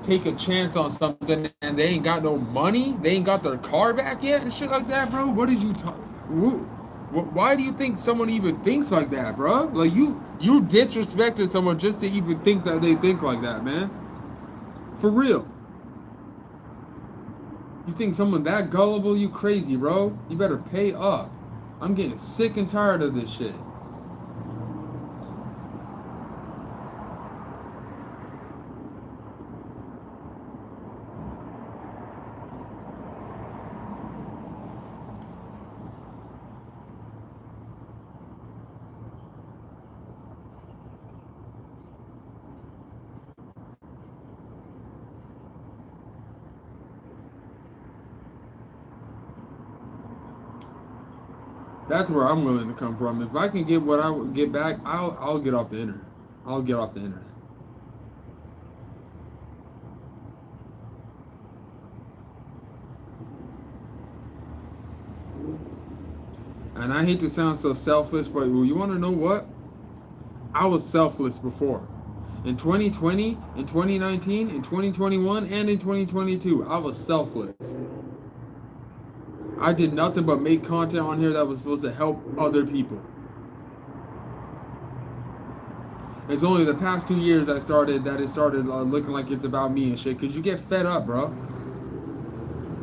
take a chance on something and they ain't got no money? They ain't got their car back yet and shit like that, bro? What did you talk? Why do you think someone even thinks like that, bro? Like, you disrespected someone just to even think that they think like that, man. For real. You think someone that gullible? You crazy, bro. You better pay up. I'm getting sick and tired of this shit. That's where I'm willing to come from. If I can get what I get back, I'll get off the internet. I'll get off the internet. And I hate to sound so selfish, but you want to know what? I was selfless before. In 2020, in 2019, in 2021, and in 2022, I was selfless. I did nothing but make content on here that was supposed to help other people. It's only the past 2 years it started looking like it's about me and shit. Cause you get fed up, bro.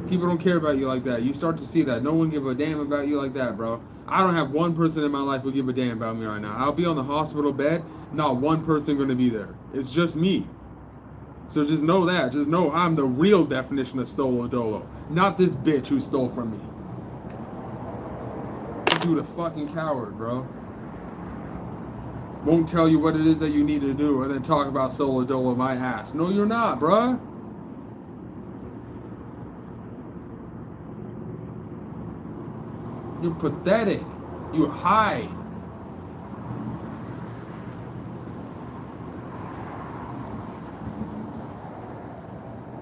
People don't care about you like that. You start to see that. No one give a damn about you like that, bro. I don't have one person in my life who give a damn about me right now. I'll be on the hospital bed, not one person gonna be there. It's just me. So just know that. Just know I'm the real definition of solo dolo. Not this bitch who stole from me. Dude, a fucking coward, bro. Won't tell you what it is that you need to do and then talk about solo dolo my ass. No, you're not, bro. You're pathetic. You hide.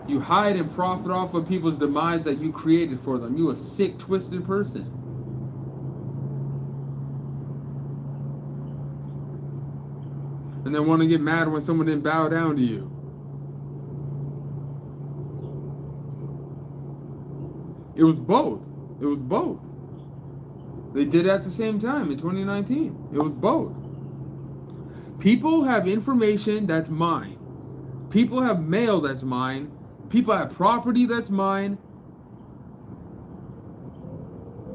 You hide and profit off of people's demise that you created for them. You a sick, twisted person. And then want to get mad when someone didn't bow down to you. It was both. It was both. They did it at the same time in 2019. It was both. People have information that's mine. People have mail that's mine. People have property that's mine.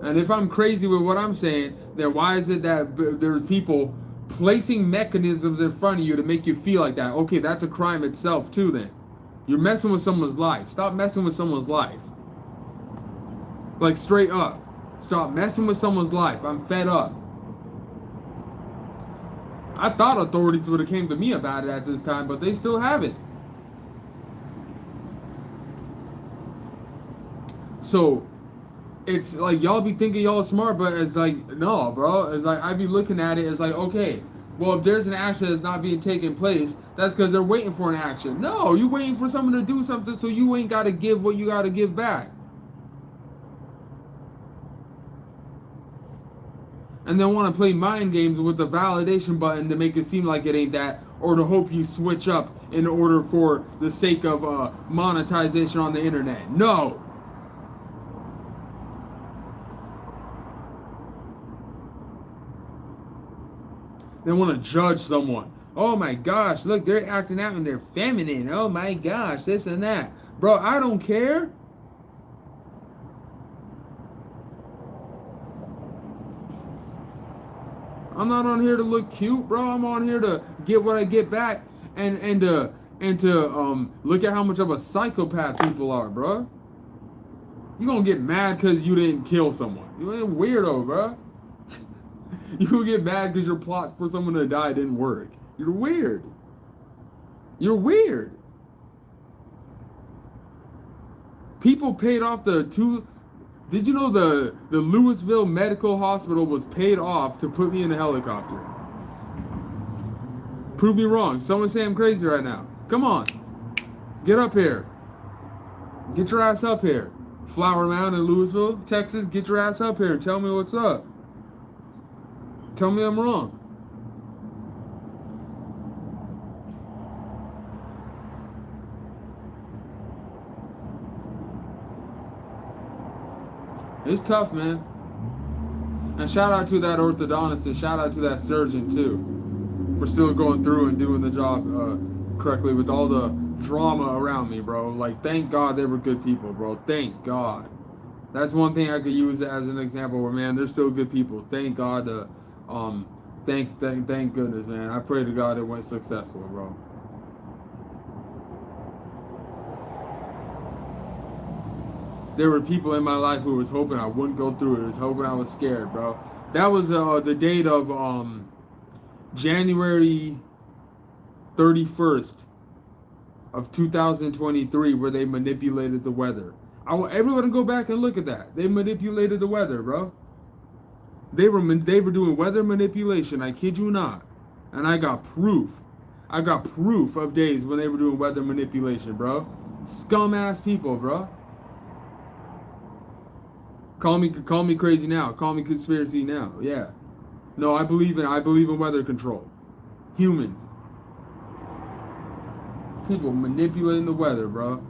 And if I'm crazy with what I'm saying, then why is it that there's people placing mechanisms in front of you to make you feel like that? Okay, that's a crime itself too then. You're messing with someone's life. Stop messing with someone's life. Like straight up. Stop messing with someone's life. I'm fed up. I thought authorities would have came to me about it at this time, but they still haven't. So it's like y'all be thinking y'all smart, but it's like, no, bro. It's like I be looking at it as like, okay, well, if there's an action that's not being taken place, that's because they're waiting for an action. No, you waiting for someone to do something so you ain't got to give what you got to give back. And then want to play mind games with the validation button to make it seem like it ain't that, or to hope you switch up in order for the sake of monetization on the internet. No! They want to judge someone. Oh my gosh, look, they're acting out and they're feminine. Oh my gosh, this and that. Bro, I don't care. I'm not on here to look cute, bro. I'm on here to get what I get back and to look at how much of a psychopath people are, bro. You gonna get mad because you didn't kill someone. You ain't weirdo, bro. You gonna get mad because your plot for someone to die didn't work. You're weird. You're weird. People paid off the two. Did you know the Louisville Medical Hospital was paid off to put me in a helicopter? Prove me wrong. Someone say I'm crazy right now. Come on. Get up here. Get your ass up here. Flower Mound in Louisville, Texas, get your ass up here and tell me what's up. Tell me I'm wrong. It's tough, man. And shout out to that orthodontist and shout out to that surgeon too for still going through and doing the job correctly with all the drama around me, bro. Like, thank God they were good people, bro. Thank God. That's one thing I could use as an example where, man, they're still good people. Thank God. Thank goodness, man. I pray to God it went successful, bro. There were people in my life who was hoping I wouldn't go through it. Was hoping I was scared, bro. That was the date of January 31st of 2023 where they manipulated the weather. I want everyone to go back and look at that. They manipulated the weather, bro. They were doing weather manipulation. I kid you not, and I got proof. I got proof of days when they were doing weather manipulation, bro. Scum ass people, bro. Call me crazy now. Call me conspiracy now. Yeah. No, I believe in weather control. Humans. People manipulating the weather, bro.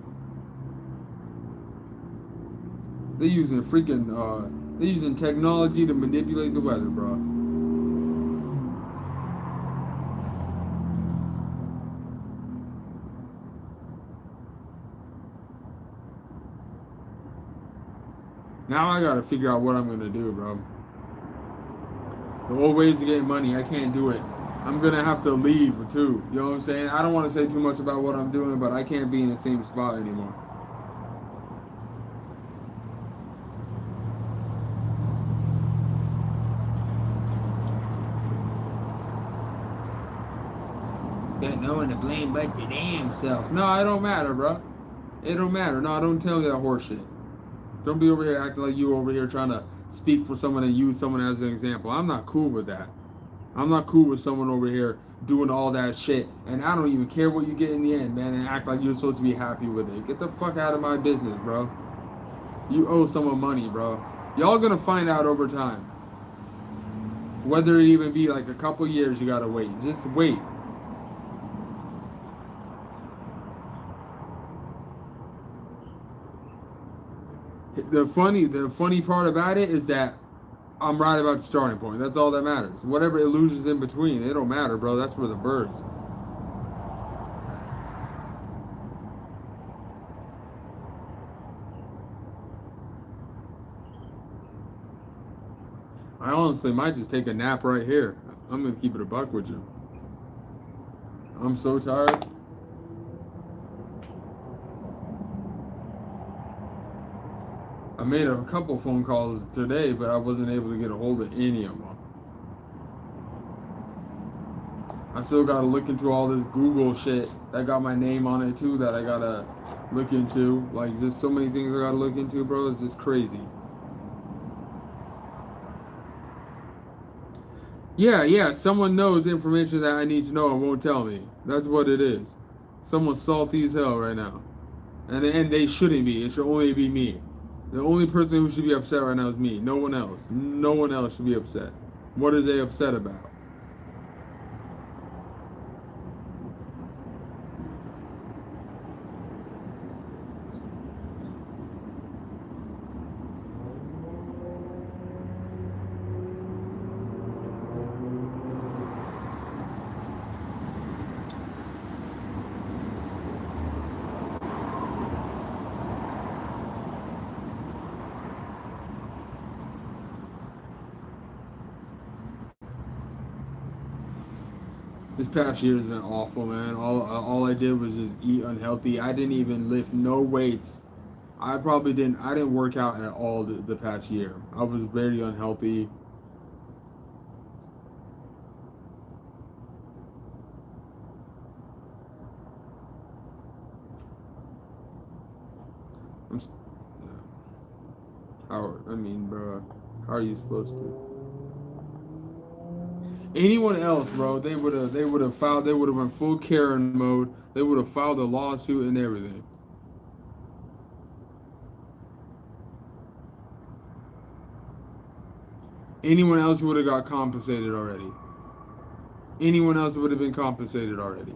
They're using they're using technology to manipulate the weather, bro. Now I gotta figure out what I'm gonna do, bro. The old ways to get money, I can't do it. I'm gonna have to leave too. You know what I'm saying? I don't want to say too much about what I'm doing, but I can't be in the same spot anymore. Got no one to blame but your damn self. No, it don't matter, bro. It don't matter. No, don't tell me that horseshit. Don't be over here acting like you over here trying to speak for someone and use someone as an example. I'm not cool with that. I'm not cool with someone over here doing all that shit, and I don't even care what you get in the end, man, and act like you're supposed to be happy with it. Get the fuck out of my business, bro. You owe someone money, bro. Y'all gonna find out over time. Whether it even be like a couple years, you gotta wait. Just wait. The funny part about it is that I'm right about the starting point. That's all that matters. Whatever illusions in between, it don't matter, bro. That's for the birds. I honestly might just take a nap right here. I'm gonna keep it a buck with you. I'm so tired. I made a couple phone calls today, but I wasn't able to get a hold of any of them. I still gotta look into all this Google shit that got my name on it too that I gotta look into. Like, there's so many things I gotta look into, bro. It's just crazy. Yeah. Someone knows information that I need to know and won't tell me. That's what it is. Someone's salty as hell right now. And they shouldn't be. It should only be me. The only person who should be upset right now is me. No one else. No one else should be upset. What are they upset about? This past year has been awful, man. All I did was just eat unhealthy. I didn't even lift no weights. I didn't work out at all the past year. I was very unhealthy. I'm, I mean, bro, how are you supposed to? Anyone else, bro, they would have filed. They would have went full Karen mode. They would have filed a lawsuit and everything. Anyone else would have got compensated already. Anyone else would have been compensated already.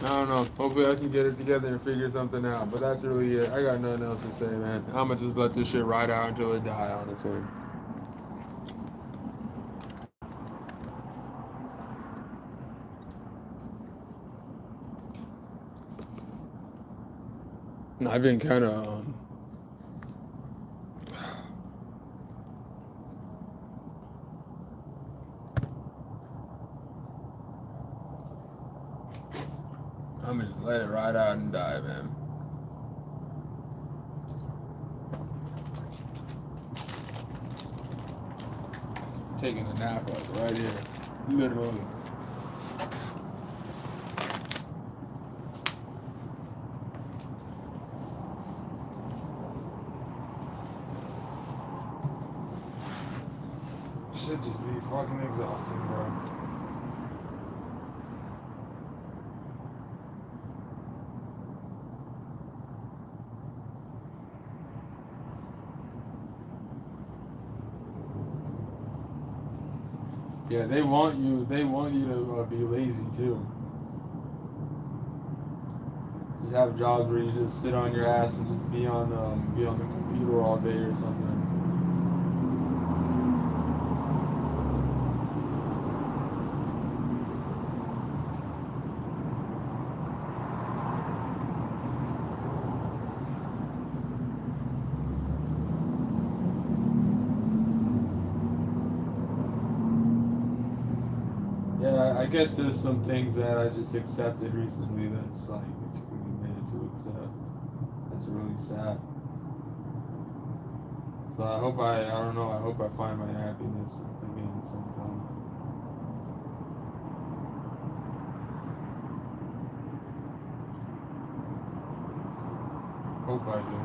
I don't know. Hopefully I can get it together and figure something out. But that's really it. I got nothing else to say, man. I'm gonna just let this shit ride out until it die, honestly. I've been kind of I'm just let it ride out and die, man. Taking a nap like right here, literally. Should just be fucking exhausting, bro. Yeah, they want you. They want you to be lazy too. Just have jobs where you just sit on your ass and just be on the computer all day or something. Yeah, I guess there's some things that I just accepted recently that's like it took me a minute to accept. That's really sad. So I don't know, I hope I find my happiness again sometime. Hope I do.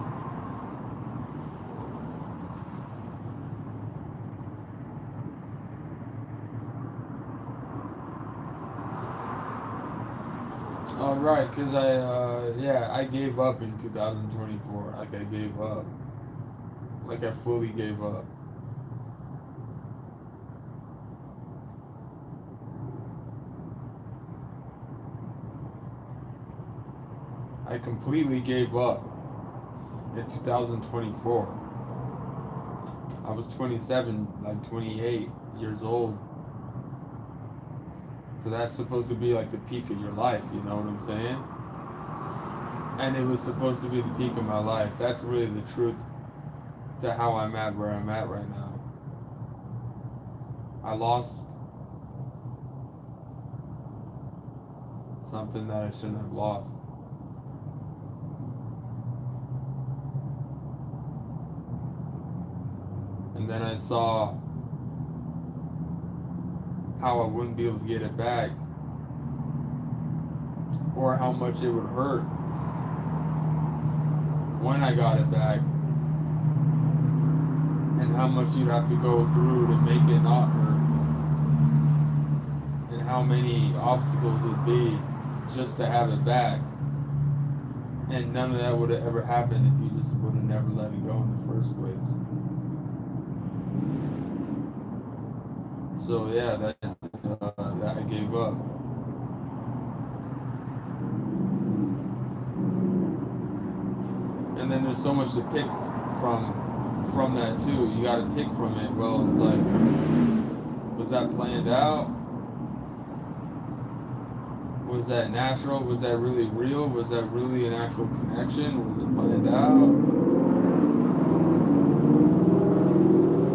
Oh, right, because I gave up in 2024. Like, I gave up. Like, I fully gave up. I completely gave up in 2024. I was 27, like 28 years old. So that's supposed to be like the peak of your life, you know what I'm saying? And it was supposed to be the peak of my life. That's really the truth to how I'm at where I'm at right now. I lost something that I shouldn't have lost. And then I saw how I wouldn't be able to get it back, or how much it would hurt when I got it back, and how much you'd have to go through to make it not hurt, and how many obstacles would be just to have it back. And none of that would have ever happened if you just would have never let it go in the first place. So yeah, that I gave up. And then there's so much to pick from that too. You got to pick from it. Well, it's like, was that planned out? Was that natural? Was that really real? Was that really an actual connection? Was it planned out?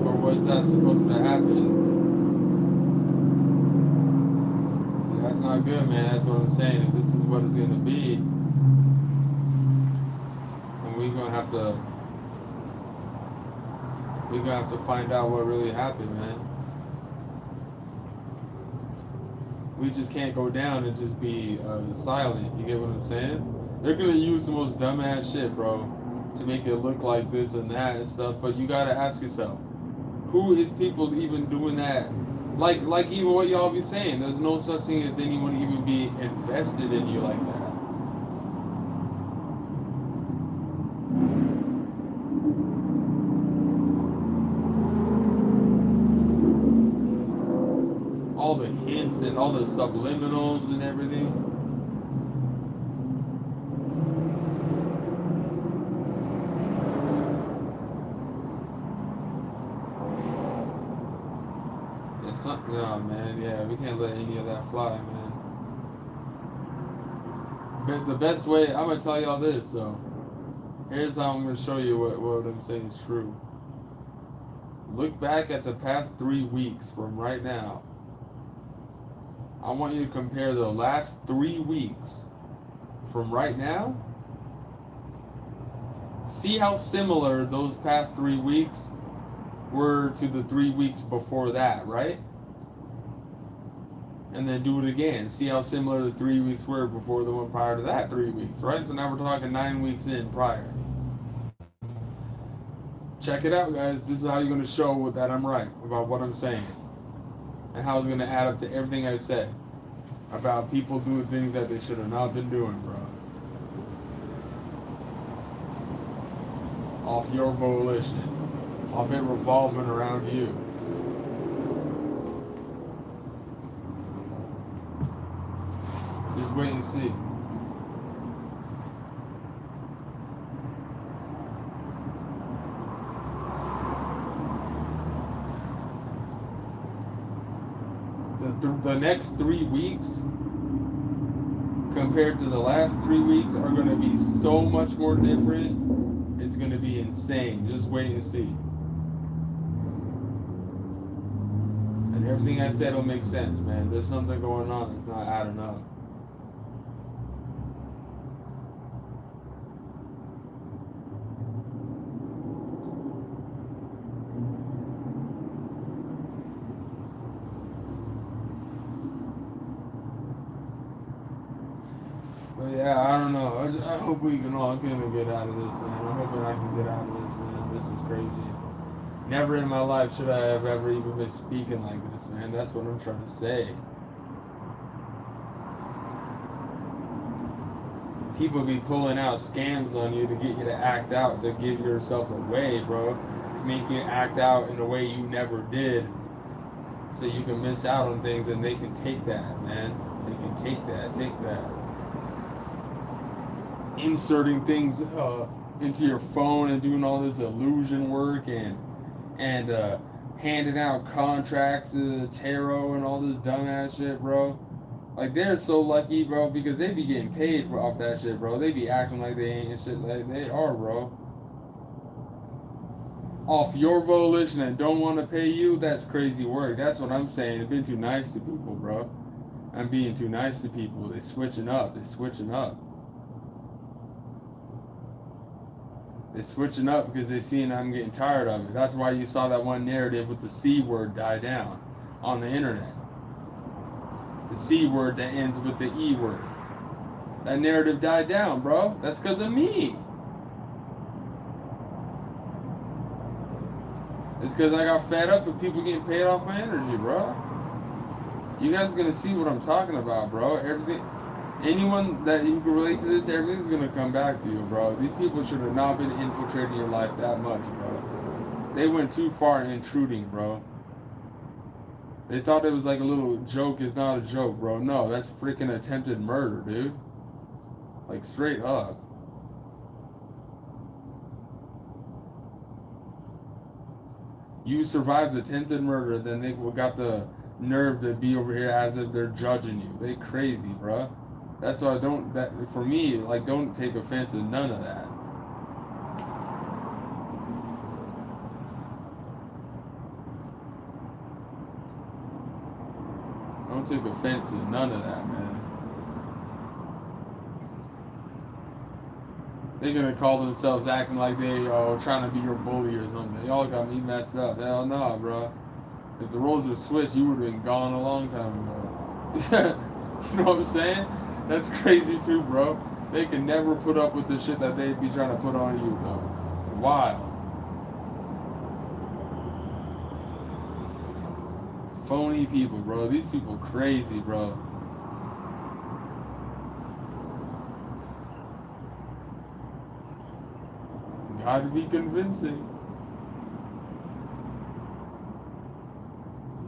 Or was that supposed to happen? See, that's not good, man. That's what I'm saying. If this is what it's going to be, then we're gonna have to find out what really happened, man. We just can't go down and just be silent. You get what I'm saying? They're gonna use the most dumbass shit, bro, to make it look like this and that and stuff. But you gotta ask yourself, who is people even doing that? Like even what y'all be saying. There's no such thing as anyone even be invested in you like that. All the hints and all the subliminals and everything. It's not, no, man. Yeah, we can't let any of that fly, man. But the best way, I'm gonna tell y'all this, so Here's how I'm going to show you what I'm saying is true. Look back at the past 3 weeks from right now. I want you to compare the last 3 weeks from right now. See how similar those past 3 weeks were to the 3 weeks before that, right? And then do it again. See how similar the 3 weeks were before the one prior to that 3 weeks, right? So now we're talking 9 weeks in prior. Check it out, guys. This is how you're going to show that I'm right about what I'm saying. And how it's going to add up to everything I said about people doing things that they should have not been doing, bro. Off your volition. Off it revolving around you. Just wait and see. The next 3 weeks compared to the last 3 weeks are going to be so much more different. It's going to be insane. Just wait and see. And everything I said will make sense, man. There's something going on that's not adding up. But yeah, I don't know. I hope we can all kind of get out of this, man. I'm hoping I can get out of this, man. This is crazy. Never in my life should I have ever even been speaking like this, man. That's what I'm trying to say. People be pulling out scams on you to get you to act out, to give yourself away, bro. To make you act out in a way you never did. So you can miss out on things and they can take that, man. They can take that. Inserting things into your phone and doing all this illusion work and handing out contracts to tarot and all this dumbass shit, bro. Like, they're so lucky, bro, because they be getting paid off that shit, bro. They be acting like they ain't and shit like they are, bro. Off your volition and don't want to pay you, that's crazy work. That's what I'm saying. I've been too nice to people, bro. I'm being too nice to people. They're switching up. They're switching up because they're seeing I'm getting tired of it. That's why you saw that one narrative with the C word die down on the internet. The C word that ends with the E word. That narrative died down, bro. That's because of me. It's because I got fed up with people getting paid off my energy, bro. You guys are going to see what I'm talking about, bro. Everything. Anyone that you can relate to this, everything's gonna come back to you, bro. These people should have not been infiltrating your life that much, bro. They went too far intruding, bro. They thought it was like a little joke. It's not a joke, bro. No, that's freaking attempted murder, dude. Like, straight up. You survived attempted murder, then they got the nerve to be over here as if they're judging you. They crazy, bro. That's why for me, like, don't take offense to none of that. Don't take offense to none of that, man. They're gonna call themselves acting like they trying to be your bully or something. Y'all got me messed up. Hell no, bro. If the roles were switched, you would have been gone a long time ago. You know what I'm saying? That's crazy too, bro. They can never put up with the shit that they'd be trying to put on you, though. Wild. Phony people, bro. These people crazy, bro. Gotta be convincing.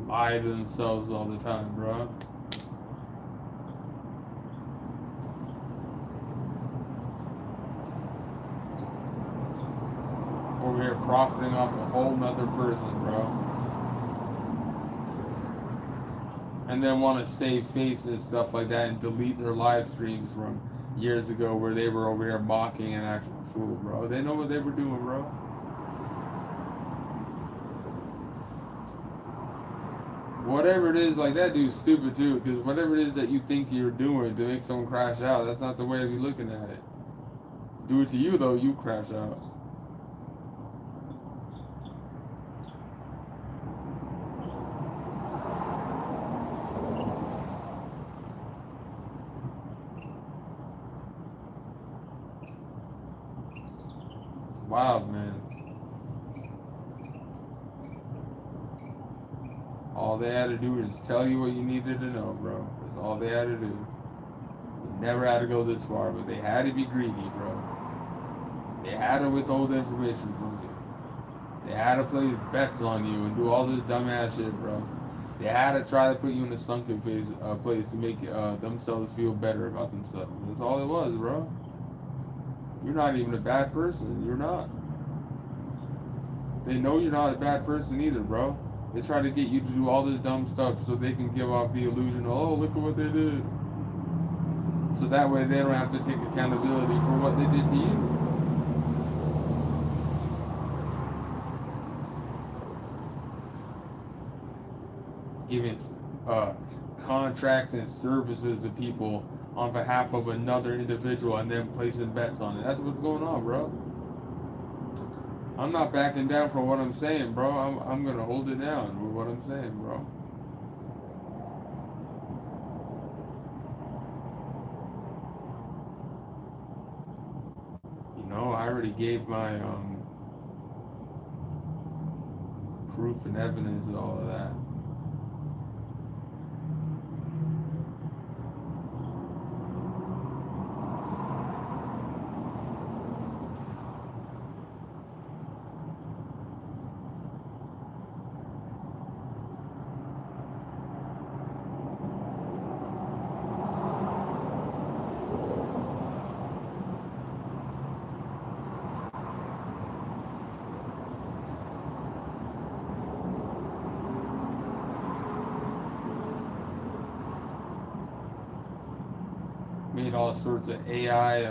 Lie to themselves all the time, bro. Over here profiting off a whole nother person, bro. And then want to save face and stuff like that and delete their live streams from years ago where they were over here mocking an actual fool, bro. They know what they were doing, bro. Whatever it is, like that dude's stupid too, because whatever it is that you think you're doing to make someone crash out, that's not the way of you looking at it. Do it to you though, you crash out. Wild, man. All they had to do was tell you what you needed to know, bro. That's all they had to do. You never had to go this far, but they had to be greedy, bro. They had to withhold information from you. They had to place bets on you and do all this dumbass shit, bro. They had to try to put you in a sunken place to make themselves feel better about themselves. That's all it was, bro. You're not even a bad person. You're not. They know you're not a bad person either, bro. They try to get you to do all this dumb stuff so they can give off the illusion of, oh, look at what they did. So that way they don't have to take accountability for what they did to you. Giving contracts and services to people on behalf of another individual and then placing bets on it. That's what's going on, bro. I'm not backing down from what I'm saying, bro. I'm gonna hold it down with what I'm saying, bro. You know, I already gave my proof and evidence and all of that. Made all sorts of AI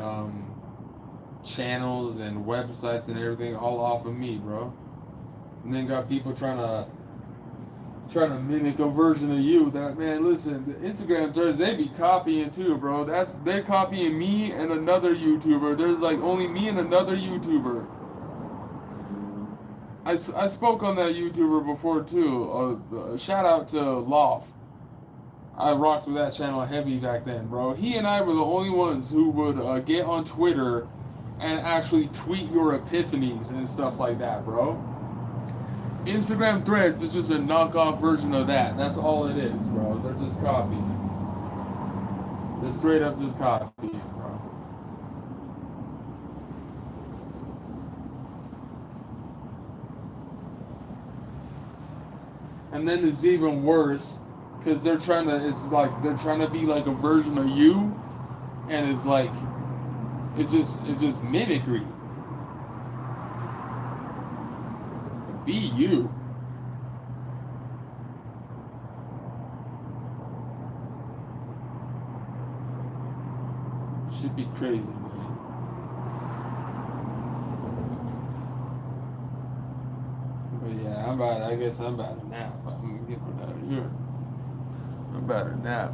channels and websites and everything all off of me, bro. And then got people trying to mimic a version of you. That, man, listen, the Instagram threads, they be copying too, bro. They're copying me and another YouTuber. There's like only me and another YouTuber. I spoke on that YouTuber before too. Shout out to Loft. I rocked with that channel heavy back then, bro. He and I were the only ones who would get on Twitter and actually tweet your epiphanies and stuff like that, bro. Instagram threads is just a knockoff version of that. That's all it is, bro. They're just copying. They're straight up just copying, bro. And then it's even worse. Because they're trying to be like a version of you, and it's like, it's just mimicry. Be you. Should be crazy, man. But yeah, I guess I'm about to nap. I'm gonna get out of here. I'm about to nap.